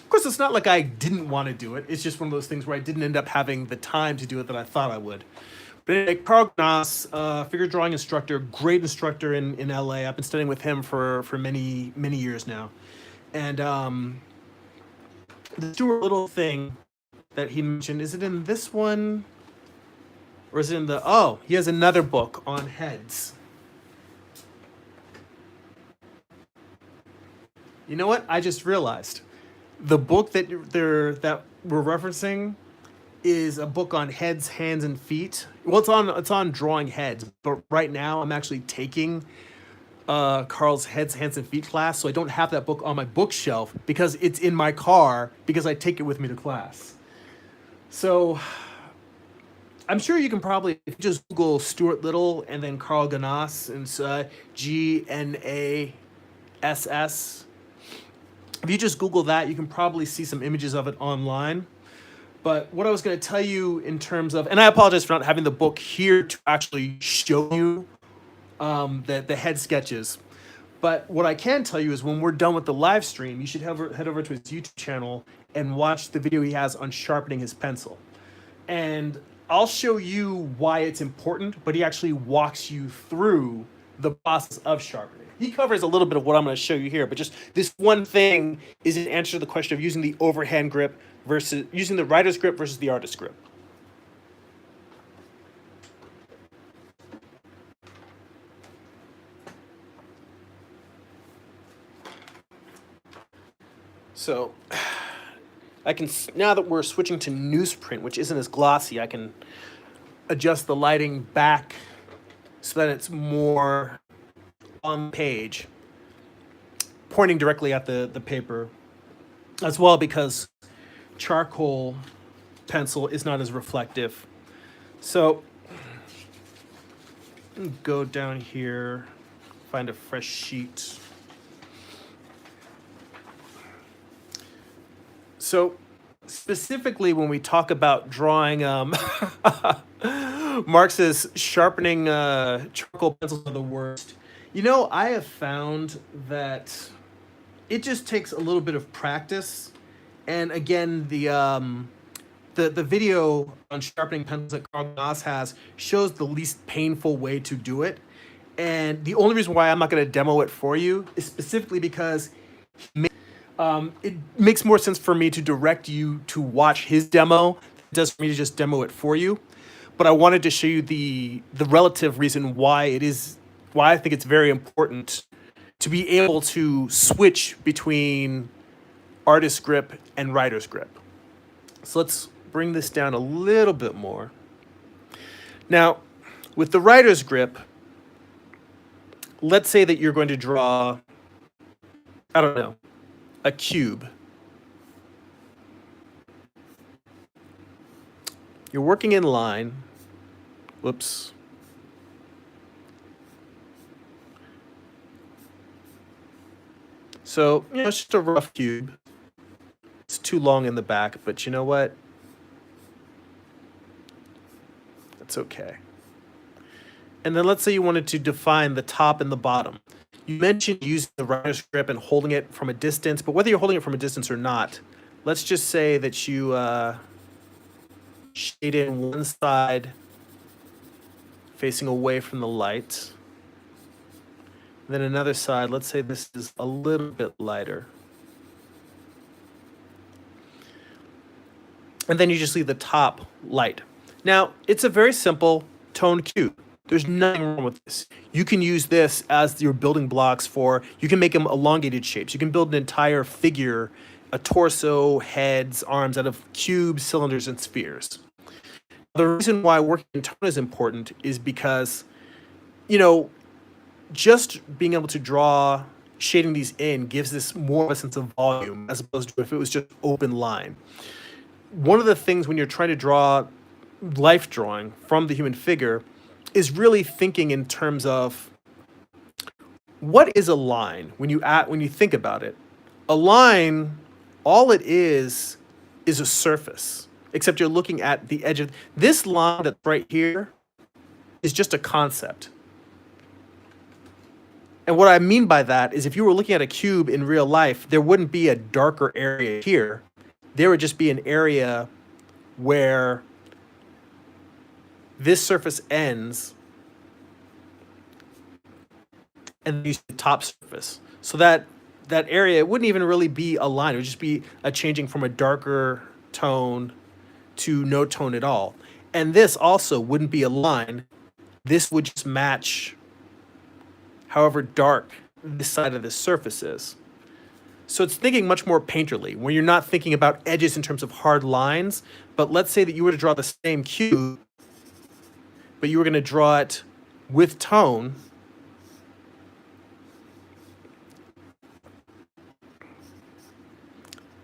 Of course, it's not like I didn't want to do it. It's just one of those things where I didn't end up having the time to do it that I thought I would. But anyway, Carl Gnass, figure drawing instructor, great instructor in LA. I've been studying with him for many, many years now. And the Stuart Little thing that he mentioned, is it in this one? Or is it in he has another book on heads. You know what? I just realized. The book that we're referencing is a book on heads, hands, and feet. Well, it's on drawing heads, but right now I'm actually taking Carl's heads, hands, and feet class, so I don't have that book on my bookshelf because it's in my car because I take it with me to class. So I'm sure you can probably, if you just Google Stuart Little and then Carl Gnass, and Gnass. If you just Google that, you can probably see some images of it online. But what I was going to tell you in terms of, and I apologize for not having the book here to actually show you the head sketches. But what I can tell you is when we're done with the live stream, you should head over to his YouTube channel and watch the video he has on sharpening his pencil. And I'll show you why it's important, but he actually walks you through the process of sharpening. He covers a little bit of what I'm going to show you here, but just this one thing is an answer to the question of using the overhand grip versus using the writer's grip versus the artist's grip. So I can, now that we're switching to newsprint, which isn't as glossy, I can adjust the lighting back so that it's more on page, pointing directly at the paper as well, because charcoal pencil is not as reflective. So go down here, find a fresh sheet. So specifically when we talk about drawing, Mark says sharpening charcoal pencils are the worst. You know, I have found that it just takes a little bit of practice. And again, the video on sharpening pencils that Carl Gnass has shows the least painful way to do it. And the only reason why I'm not going to demo it for you is specifically because it makes more sense for me to direct you to watch his demo than it does for me to just demo it for you. But I wanted to show you the relative reason why I think it's very important to be able to switch between artist grip and writer's grip. So let's bring this down a little bit more. Now, with the writer's grip, let's say that you're going to draw, I don't know, a cube. You're working in line. Whoops. So, it's just a rough cube. It's too long in the back, but you know what? That's okay. And then let's say you wanted to define the top and the bottom. You mentioned using the writer's grip and holding it from a distance, but whether you're holding it from a distance or not, let's just say that you shade in one side facing away from the light. Then another side, let's say this is a little bit lighter. And then you just leave the top light. Now, it's a very simple tone cube. There's nothing wrong with this. You can use this as your building blocks you can make them elongated shapes. You can build an entire figure, a torso, heads, arms out of cubes, cylinders, and spheres. The reason why working in tone is important is because, just being able to draw, shading these in gives this more of a sense of volume as opposed to if it was just open line. One of the things when you're trying to draw life drawing from the human figure is really thinking in terms of what is a line when you think about it. A line, all it is a surface, except you're looking at the edge of this line that's right here is just a concept. And what I mean by that is if you were looking at a cube in real life, there wouldn't be a darker area here. There would just be an area where this surface ends and you see the top surface. So that area, it wouldn't even really be a line. It would just be a changing from a darker tone to no tone at all. And this also wouldn't be a line. This would just match however dark this side of this surface is. So it's thinking much more painterly, where you're not thinking about edges in terms of hard lines, but let's say that you were to draw the same cube, but you were going to draw it with tone.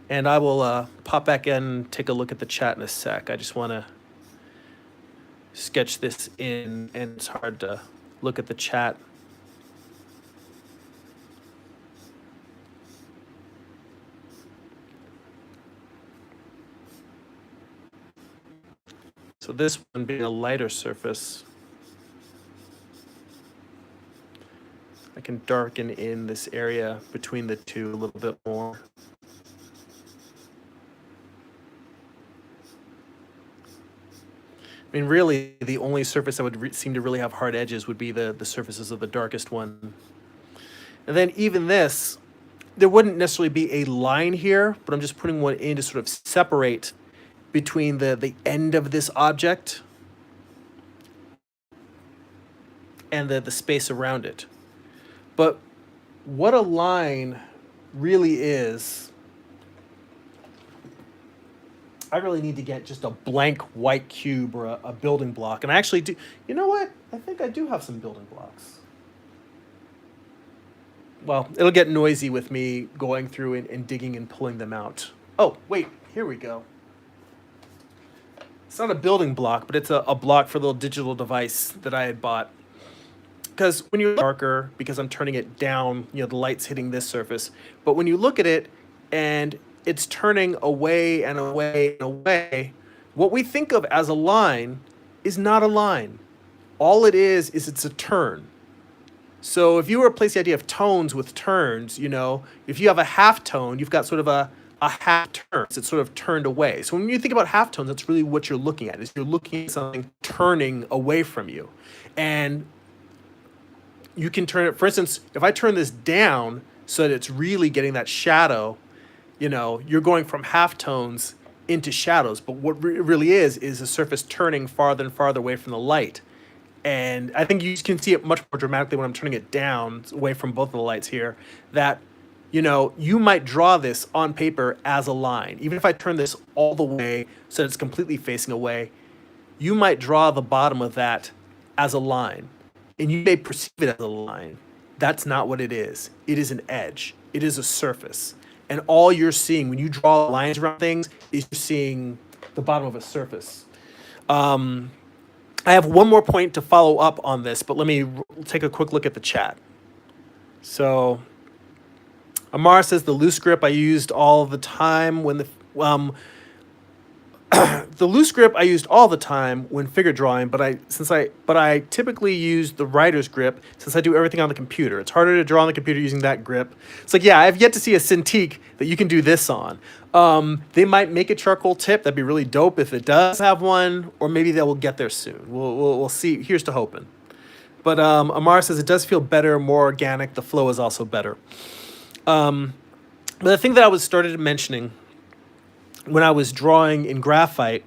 And I will pop back in and take a look at the chat in a sec. I just want to sketch this in, and it's hard to look at the chat. So this one being a lighter surface, I can darken in this area between the two a little bit more. I mean, really, the only surface that would seem to really have hard edges would be the surfaces of the darkest one. And then even this, there wouldn't necessarily be a line here, but I'm just putting one in to sort of separate between the end of this object and the space around it. But what a line really is, I really need to get just a blank white cube or a building block. And I actually do, you know what? I think I do have some building blocks. Well, it'll get noisy with me going through and digging and pulling them out. Oh, wait, here we go. It's not a building block, but it's a block for a little digital device that I had bought. Because when you're darker, because I'm turning it down, the light's hitting this surface. But when you look at it and it's turning away and away and away, what we think of as a line is not a line. All it is it's a turn. So if you were to replace the idea of tones with turns, if you have a half tone, you've got sort of a half turn. It's sort of turned away. So when you think about halftones, that's really what you're looking at. Is you're looking at something turning away from you. And you can turn it, for instance, if I turn this down so that it's really getting that shadow, you're going from halftones into shadows. But what it really is a surface turning farther and farther away from the light. And I think you can see it much more dramatically when I'm turning it down away from both of the lights here, that you might draw this on paper as a line. Even if I turn this all the way so that it's completely facing away, you might draw the bottom of that as a line. And you may perceive it as a line. That's not what it is. It is an edge. It is a surface. And all you're seeing when you draw lines around things is you're seeing the bottom of a surface. I have one more point to follow up on this, but let me take a quick look at the chat. So Amar says the loose grip I used all the time when the loose grip I used all the time when figure drawing, but I typically use the writer's grip since I do everything on the computer. It's harder to draw on the computer using that grip. It's like, yeah, I've yet to see a Cintiq that you can do this on. They might make a charcoal tip. That'd be really dope if it does have one, or maybe they will get there soon. We'll see. Here's to hoping. But Amar says it does feel better, more organic. The flow is also better. But the thing that I was started mentioning when I was drawing in graphite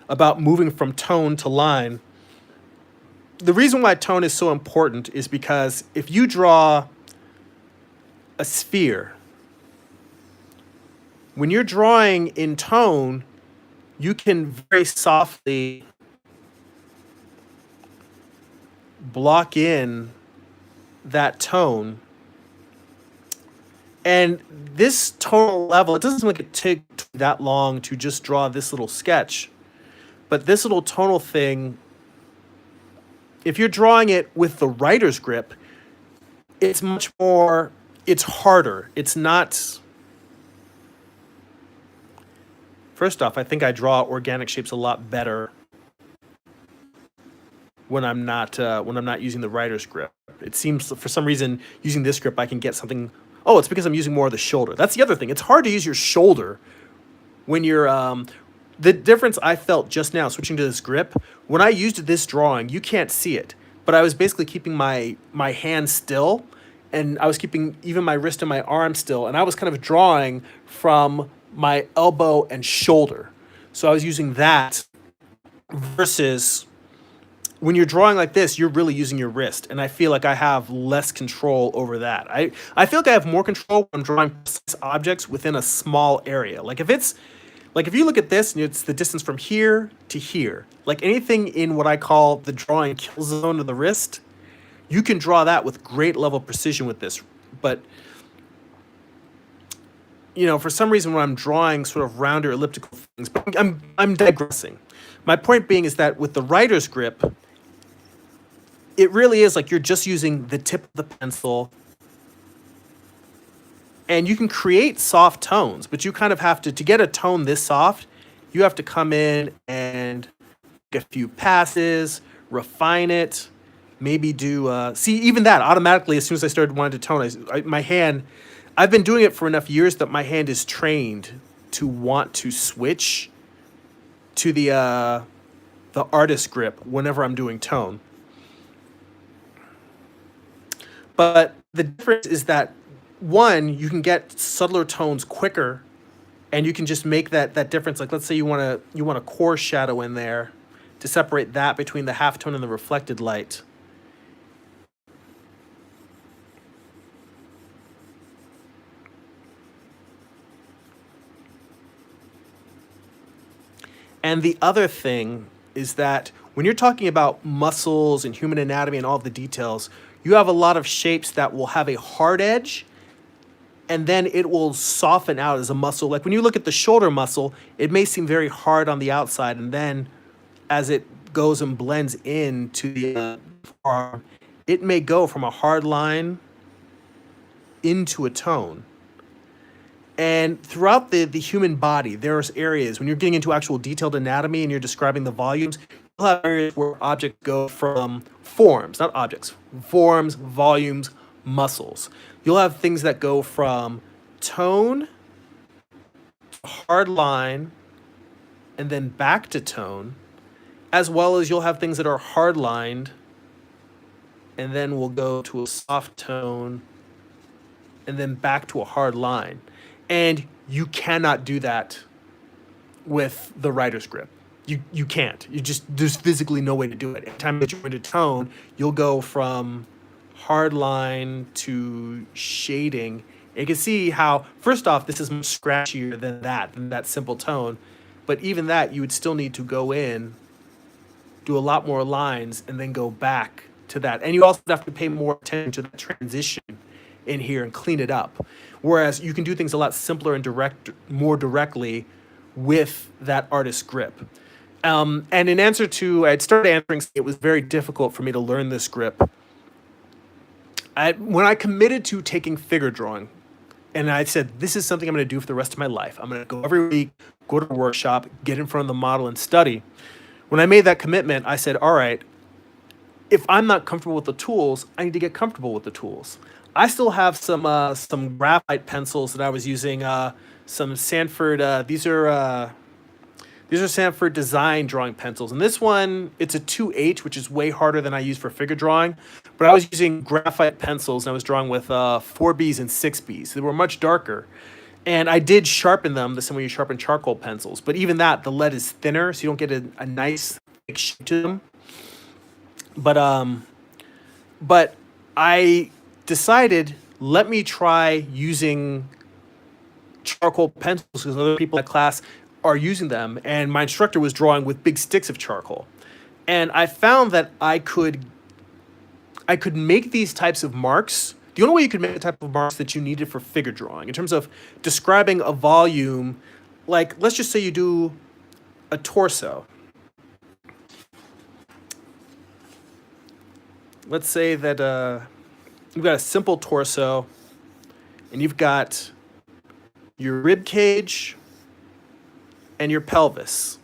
about moving from tone to line, the reason why tone is so important is because if you draw a sphere, when you're drawing in tone, you can very softly block in that tone. And this tonal level, it doesn't make it take that long to just draw this little sketch. But this little tonal thing, if you're drawing it with the writer's grip, it's much more, it's harder. It's not, first off, I think I draw organic shapes a lot better when I'm not using the writer's grip. It seems for some reason using this grip I can get something. Oh, it's because I'm using more of the shoulder. That's the other thing. It's hard to use your shoulder when you're, the difference I felt just now switching to this grip, when I used this drawing, you can't see it, but I was basically keeping my hand still, and I was keeping even my wrist and my arm still, and I was kind of drawing from my elbow and shoulder. So I was using that versus when you're drawing like this, you're really using your wrist, and I feel like I have less control over that. I feel like I have more control when I'm drawing precise objects within a small area. Like if you look at this, and it's the distance from here to here, like anything in what I call the drawing kill zone of the wrist, you can draw that with great level of precision with this. But for some reason when I'm drawing sort of rounder elliptical things, but I'm digressing. My point being is that with the writer's grip, it really is like you're just using the tip of the pencil, and you can create soft tones, but you kind of have to get a tone this soft, you have to come in and make a few passes, refine it, maybe do, see, even that automatically, as soon as I started wanting to tone, my hand, I've been doing it for enough years that my hand is trained to want to switch to the artist grip whenever I'm doing tone. But the difference is that, one, you can get subtler tones quicker, and you can just make that difference. Like, let's say you want a core shadow in there to separate that between the halftone and the reflected light. And the other thing is that when you're talking about muscles and human anatomy and all of the details, you have a lot of shapes that will have a hard edge, and then it will soften out as a muscle. Like when you look at the shoulder muscle, it may seem very hard on the outside, and then as it goes and blends into the arm, it may go from a hard line into a tone. And throughout the human body, there's areas, when you're getting into actual detailed anatomy and you're describing the volumes, you'll have areas where objects go from forms, not objects, forms, volumes, muscles. You'll have things that go from tone, hard line, and then back to tone, as well as you'll have things that are hard lined, and then we'll go to a soft tone, and then back to a hard line. And you cannot do that with the writer's grip. You can't. There's physically no way to do it. Every time that you're into tone, you'll go from hard line to shading. You can see how, first off, this is much scratchier than that simple tone. But even that, you would still need to go in, do a lot more lines, and then go back to that. And you also have to pay more attention to the transition in here and clean it up. Whereas you can do things a lot simpler and more directly with that artist grip. And in answer to, I had started answering, it was very difficult for me to learn this grip. When I committed to taking figure drawing, and I said, this is something I'm going to do for the rest of my life. I'm going to go every week, go to a workshop, get in front of the model and study. When I made that commitment, I said, all right, if I'm not comfortable with the tools, I need to get comfortable with the tools. I still have some graphite pencils that I was using, some Sanford, these are Sanford design drawing pencils. And this one, it's a 2H, which is way harder than I use for figure drawing. But I was using graphite pencils, and I was drawing with 4Bs and 6Bs. They were much darker. And I did sharpen them the same way you sharpen charcoal pencils. But even that, the lead is thinner, so you don't get a nice thick shape to them. But I decided, let me try using charcoal pencils because other people in class are using them, and my instructor was drawing with big sticks of charcoal. And I found that I could make these types of marks. The only way you could make the type of marks that you needed for figure drawing, in terms of describing a volume, like let's just say you do a torso. Let's say that you've got a simple torso, and you've got your rib cage and your pelvis.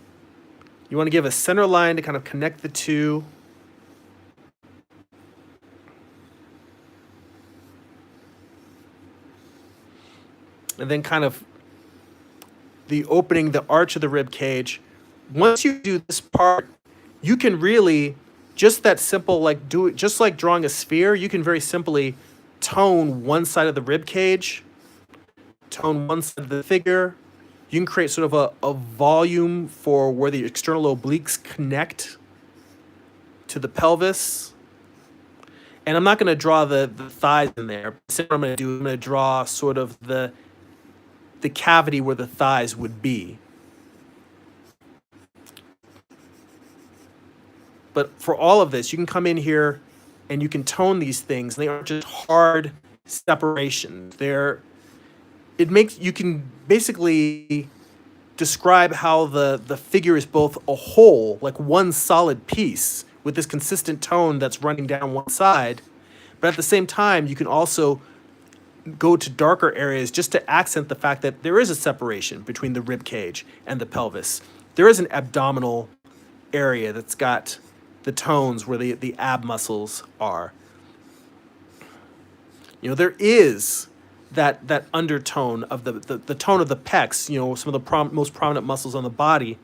You want to give a center line to kind of connect the two. And then kind of the opening, the arch of the rib cage. Once you do this part, you can really, just that simple, like do it, just like drawing a sphere, you can very simply tone one side of the rib cage, tone one side of the figure. You can create sort of a volume for where the external obliques connect to the pelvis. And I'm not going to draw the thighs in there. So what I'm going to do, I'm going to draw sort of the cavity where the thighs would be. But for all of this, you can come in here and you can tone these things. They aren't just hard separations. You can basically describe how the figure is both a whole, like one solid piece with this consistent tone that's running down one side. But at the same time, you can also go to darker areas just to accent the fact that there is a separation between the rib cage and the pelvis. There is an abdominal area that's got the tones where the ab muscles are. There is that undertone of the tone of the pecs, some of the most prominent muscles on the body,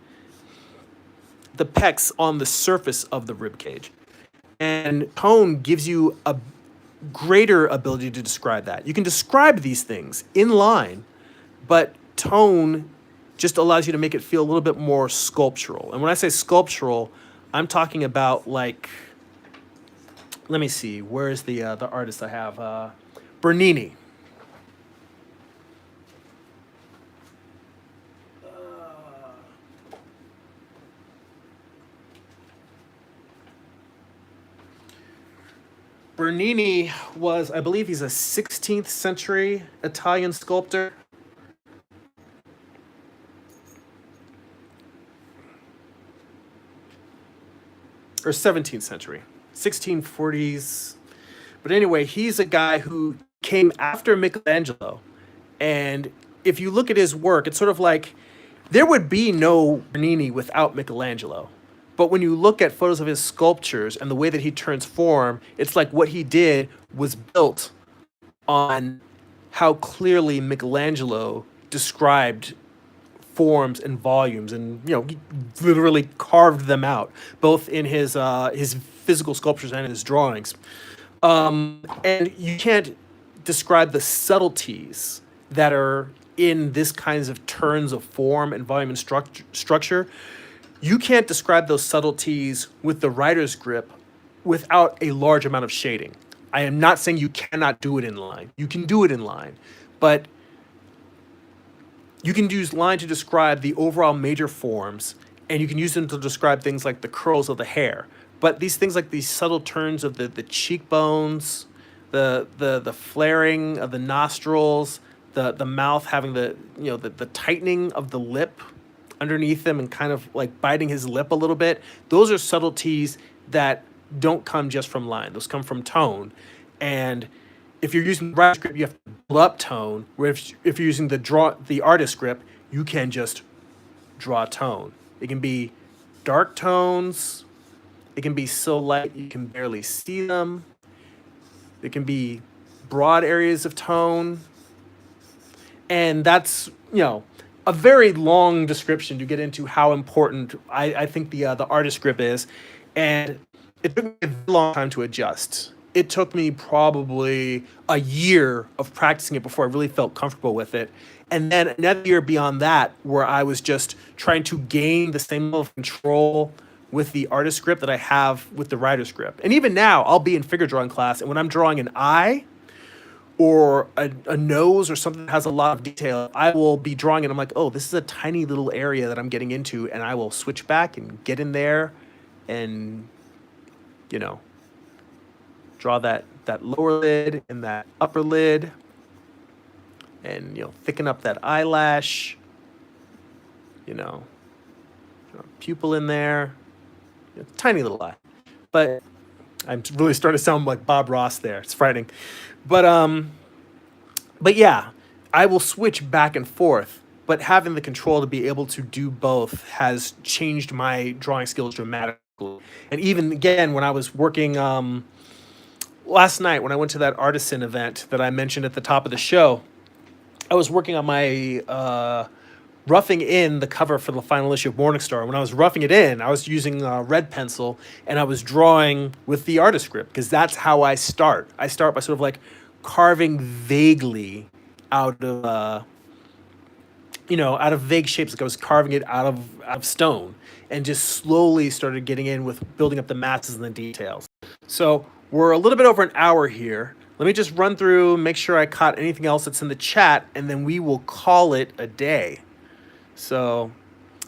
the pecs on the surface of the rib cage. And tone gives you a greater ability to describe that. You can describe these things in line, but tone just allows you to make it feel a little bit more sculptural. And when I say sculptural, I'm talking about, like, let me see, where's the artist I have? Bernini. Bernini was, I believe he's a 16th century Italian sculptor. Or 17th century, 1640s. But anyway, he's a guy who came after Michelangelo. And if you look at his work, it's sort of like there would be no Bernini without Michelangelo. But when you look at photos of his sculptures and the way that he turns form, it's like what he did was built on how clearly Michelangelo described forms and volumes, and he literally carved them out, both in his physical sculptures and his drawings. And you can't describe the subtleties that are in this kinds of turns of form and volume and structure. You can't describe those subtleties with the writer's grip without a large amount of shading. I am not saying you cannot do it in line. You can do it in line, but you can use line to describe the overall major forms, and you can use them to describe things like the curls of the hair. But these things like these subtle turns of the cheekbones, the flaring of the nostrils, the mouth having the tightening of the lip, underneath him and kind of like biting his lip a little bit. Those are subtleties that don't come just from line. Those come from tone. And if you're using the writer's grip, you have to build up tone. Where if you're using the artist grip, you can just draw tone. It can be dark tones. It can be so light you can barely see them. It can be broad areas of tone. And that's, a very long description to get into how important I think the artist grip is. And it took me a long time to adjust. It took me probably a year of practicing it before I really felt comfortable with it. And then another year beyond that, where I was just trying to gain the same level of control with the artist grip that I have with the writer's grip. And even now, I'll be in figure drawing class, and when I'm drawing an eye or a nose or something that has a lot of detail, I will be drawing it. I'm like, oh, this is a tiny little area that I'm getting into, and I will switch back and get in there and, draw that lower lid and that upper lid and, thicken up that eyelash, pupil in there, tiny little eye. But I'm really starting to sound like Bob Ross there. It's frightening. But yeah, I will switch back and forth. But having the control to be able to do both has changed my drawing skills dramatically. And even again, when I was working last night, when I went to that Artisan event that I mentioned at the top of the show, I was working on my roughing in the cover for the final issue of Morningstar. When I was roughing it in, I was using red pencil, and I was drawing with the artist grip, because that's how I start. I start by sort of like carving vaguely out of, out of vague shapes. Like I was carving it out of stone, and just slowly started getting in with building up the masses and the details. So we're a little bit over an hour here. Let me just run through, make sure I caught anything else that's in the chat, and then we will call it a day. So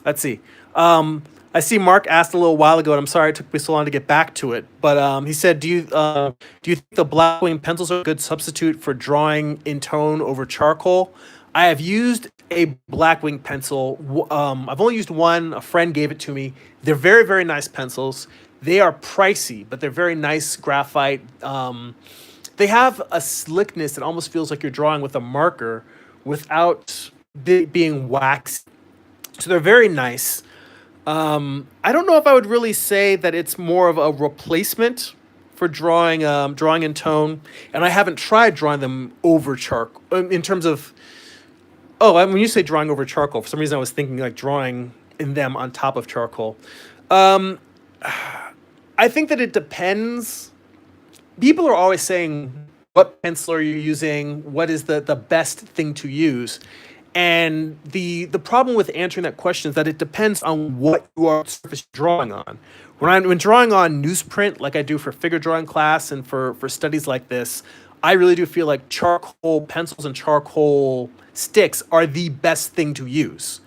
let's see. I see Mark asked a little while ago, and I'm sorry it took me so long to get back to it. But he said, do you think the Blackwing pencils are a good substitute for drawing in tone over charcoal? I have used a Blackwing pencil. I've only used one. A friend gave it to me. They're very, very nice pencils. They are pricey, but they're very nice graphite. They have a slickness that almost feels like you're drawing with a marker without being waxed. So they're very nice. I don't know if I would really say that it's more of a replacement for drawing in tone, and I haven't tried drawing them over charcoal in terms of. When you say drawing over charcoal, for some reason I was thinking like drawing in them on top of charcoal. I think that it depends. People are always saying, what pencil are you using? What is the best thing to use? And the problem with answering that question is that it depends on what you are surface drawing on. When drawing on newsprint, like I do for figure drawing class and for studies like this, I really do feel like charcoal pencils and charcoal sticks are the best thing to use.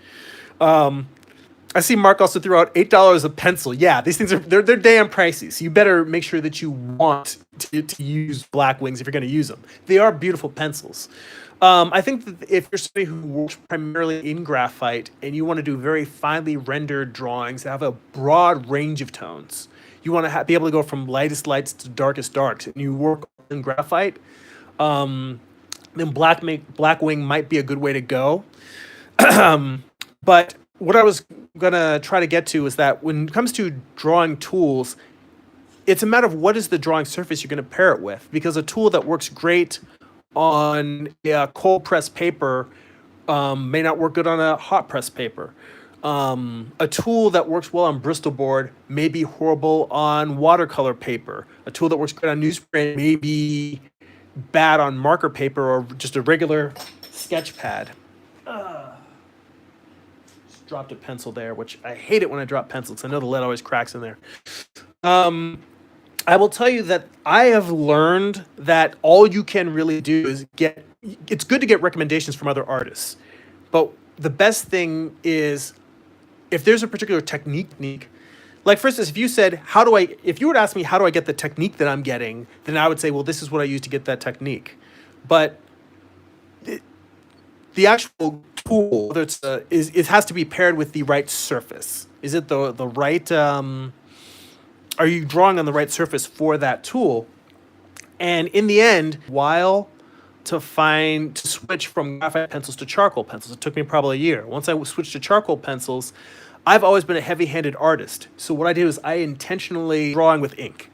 I see Mark also threw out $8 a pencil. Yeah, these things they're damn pricey. So you better make sure that you want to use Blackwings if you're going to use them. They are beautiful pencils. I think that if you're somebody who works primarily in graphite and you want to do very finely rendered drawings that have a broad range of tones, you want to be able to go from lightest lights to darkest darks, and you work in graphite, then Blackwing might be a good way to go. But what I was going to try to get to is that when it comes to drawing tools, it's a matter of what is the drawing surface you're going to pair it with, because a tool that works great on cold pressed paper may not work good on a hot pressed paper. A tool that works well on Bristol board may be horrible on watercolor paper. A tool that works great on newsprint may be bad on marker paper or just a regular sketch pad. Just dropped a pencil there, which I hate it when I drop pencils. I know the lead always cracks in there. I will tell you that I have learned that all you can really do is it's good to get recommendations from other artists, but the best thing is if there's a particular technique, like for instance, if you were to ask me how do I get the technique that I'm getting, then I would say, well, this is what I use to get that technique. But the actual tool, whether it's it has to be paired with the right surface. Is it the right? Are you drawing on the right surface for that tool? And in the end, while to switch from graphite pencils to charcoal pencils, it took me probably a year. Once I switched to charcoal pencils, I've always been a heavy-handed artist. So what I did was I intentionally drawing with ink.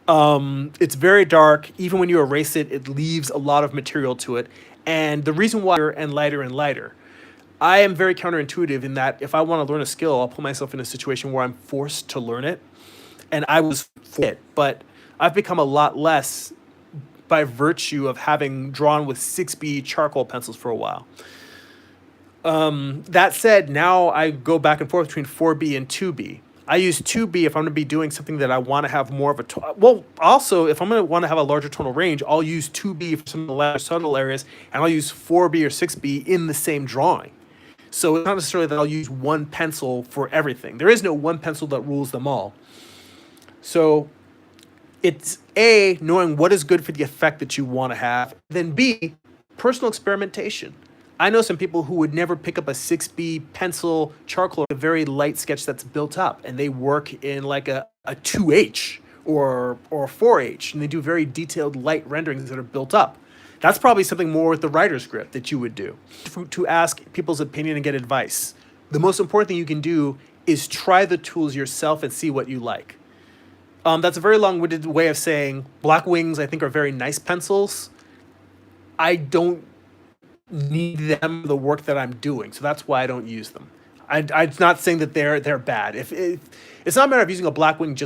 It's very dark. Even when you erase it, it leaves a lot of material to it. And the reason why and lighter and lighter, I am very counterintuitive in that if I want to learn a skill, I'll put myself in a situation where I'm forced to learn it. And I was fit, but I've become a lot less by virtue of having drawn with 6B charcoal pencils for a while. That said, now I go back and forth between 4B and 2B. I use 2B if I'm going to be doing something that I want to have more of a also, if I'm going to want to have a larger tonal range, I'll use 2B for some of the less subtle areas, and I'll use 4B or 6B in the same drawing. So it's not necessarily that I'll use one pencil for everything. There is no one pencil that rules them all. So it's A, knowing what is good for the effect that you want to have, then B, personal experimentation. I know some people who would never pick up a 6B pencil charcoal, a very light sketch that's built up, and they work in like a 2H or a 4H, and they do very detailed light renderings that are built up. That's probably something more with the writer's grip that you would do. To ask people's opinion and get advice. The most important thing you can do is try the tools yourself and see what you like. That's a very long-winded way of saying Black Wings, I think, are very nice pencils. I don't need them for the work that I'm doing, so that's why I don't use them. I'm not saying that they're bad. If it's not a matter of using a Black Wing,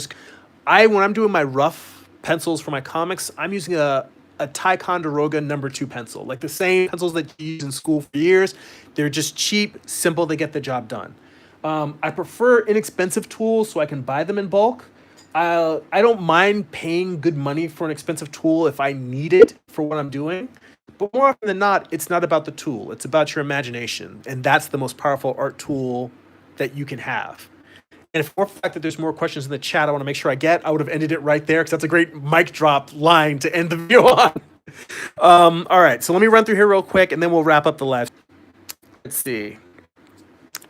when I'm doing my rough pencils for my comics, I'm using a Ticonderoga #2 pencil, like the same pencils that you use in school for years. They're just cheap, simple, they get the job done. I prefer inexpensive tools so I can buy them in bulk. I don't mind paying good money for an expensive tool if I need it for what I'm doing. But more often than not, it's not about the tool. It's about your imagination. And that's the most powerful art tool that you can have. And for the fact that there's more questions in the chat I want to make sure I would have ended it right there because that's a great mic drop line to end the video on. All right, so let me run through here real quick and then we'll wrap up the live. Let's see.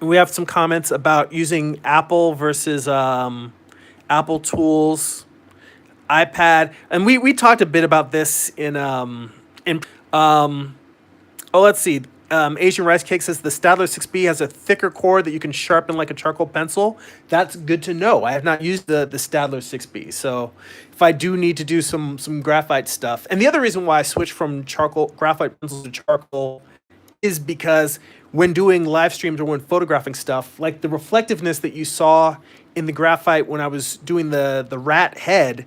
We have some comments about using Apple versus Apple tools, iPad, and we talked a bit about this let's see. Asian Rice Cake says the Stadler 6B has a thicker core that you can sharpen like a charcoal pencil. That's good to know. I have not used the Stadler 6B, so if I do need to do some graphite stuff, and the other reason why I switched from graphite pencils to charcoal is because when doing live streams or when photographing stuff, like the reflectiveness that you saw in the graphite when I was doing the rat head,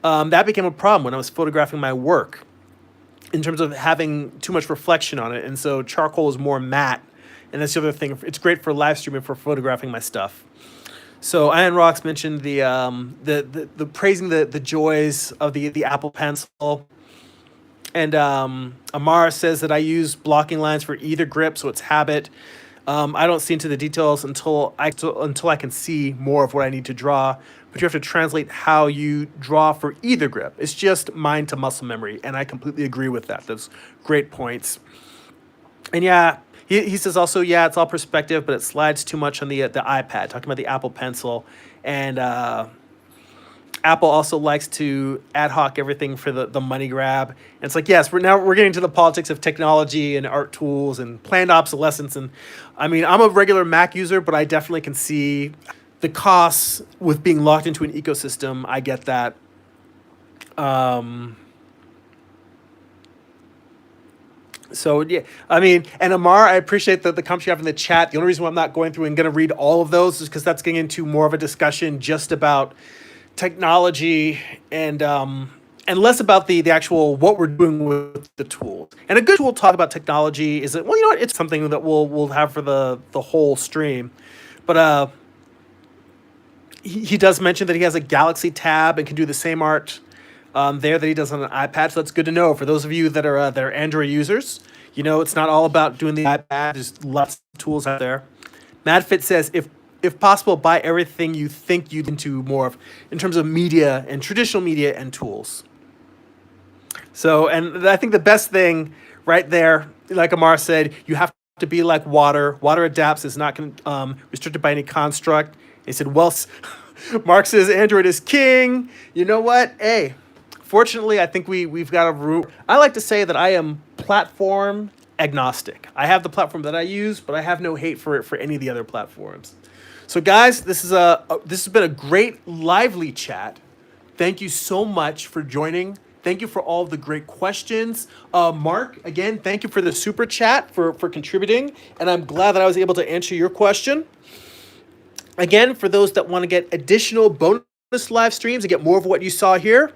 that became a problem when I was photographing my work in terms of having too much reflection on it. And so charcoal is more matte. And that's the other thing. It's great for live streaming, for photographing my stuff. So Ian Rocks mentioned the praising the joys of the Apple Pencil. And Amara says that I use blocking lines for either grip, so it's habit. I don't see into the details until I can see more of what I need to draw. But you have to translate how you draw for either grip. It's just mind to muscle memory, and I completely agree with that. Those great points. And yeah, he says also, yeah, it's all perspective, but it slides too much on the iPad. Talking about the Apple Pencil, and Apple also likes to ad hoc everything for the money grab. And it's like, yes, we're getting to the politics of technology and art tools and planned obsolescence. And I mean, I'm a regular Mac user, but I definitely can see the costs with being locked into an ecosystem. I get that. So yeah, I mean, and Amar, I appreciate the comments you have in the chat. The only reason why I'm not going through and going to read all of those is because that's getting into more of a discussion just about technology and less about the actual what we're doing with the tools. And a good tool to talk about technology is that, well, you know what, it's something that we'll have for the whole stream. But he does mention that he has a Galaxy Tab and can do the same art there that he does on an iPad. So that's good to know for those of you that are Android users. You know, it's not all about doing the iPad. There's lots of tools out there. MadFit says, if possible, buy everything you think you'd into more of in terms of media and traditional media and tools. So, and I think the best thing right there like Amar said, you have to be like water. Water adapts, is not restricted by any construct. He said, well, Mark says Android is king. You know what? Hey, fortunately, I think we've got a root. I like to say that I am platform agnostic. I have the platform that I use, but I have no hate for it for any of the other platforms. So guys, this has been a great, lively chat. Thank you so much for joining. Thank you for all the great questions. Mark, again, thank you for the super chat, for contributing. And I'm glad that I was able to answer your question. Again, for those that want to get additional bonus live streams and get more of what you saw here,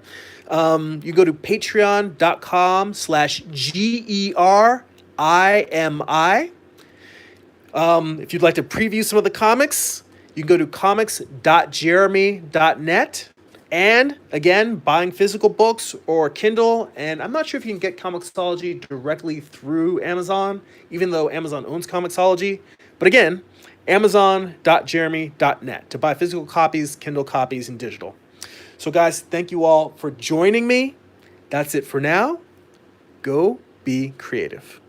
you go to patreon.com/GERIMI. If you'd like to preview some of the comics, you can go to comics.jeremy.net. And again, buying physical books or Kindle. And I'm not sure if you can get Comixology directly through Amazon, even though Amazon owns Comixology. But again, amazon.jeremy.net to buy physical copies, Kindle copies, and digital. So guys, thank you all for joining me. That's it for now. Go be creative.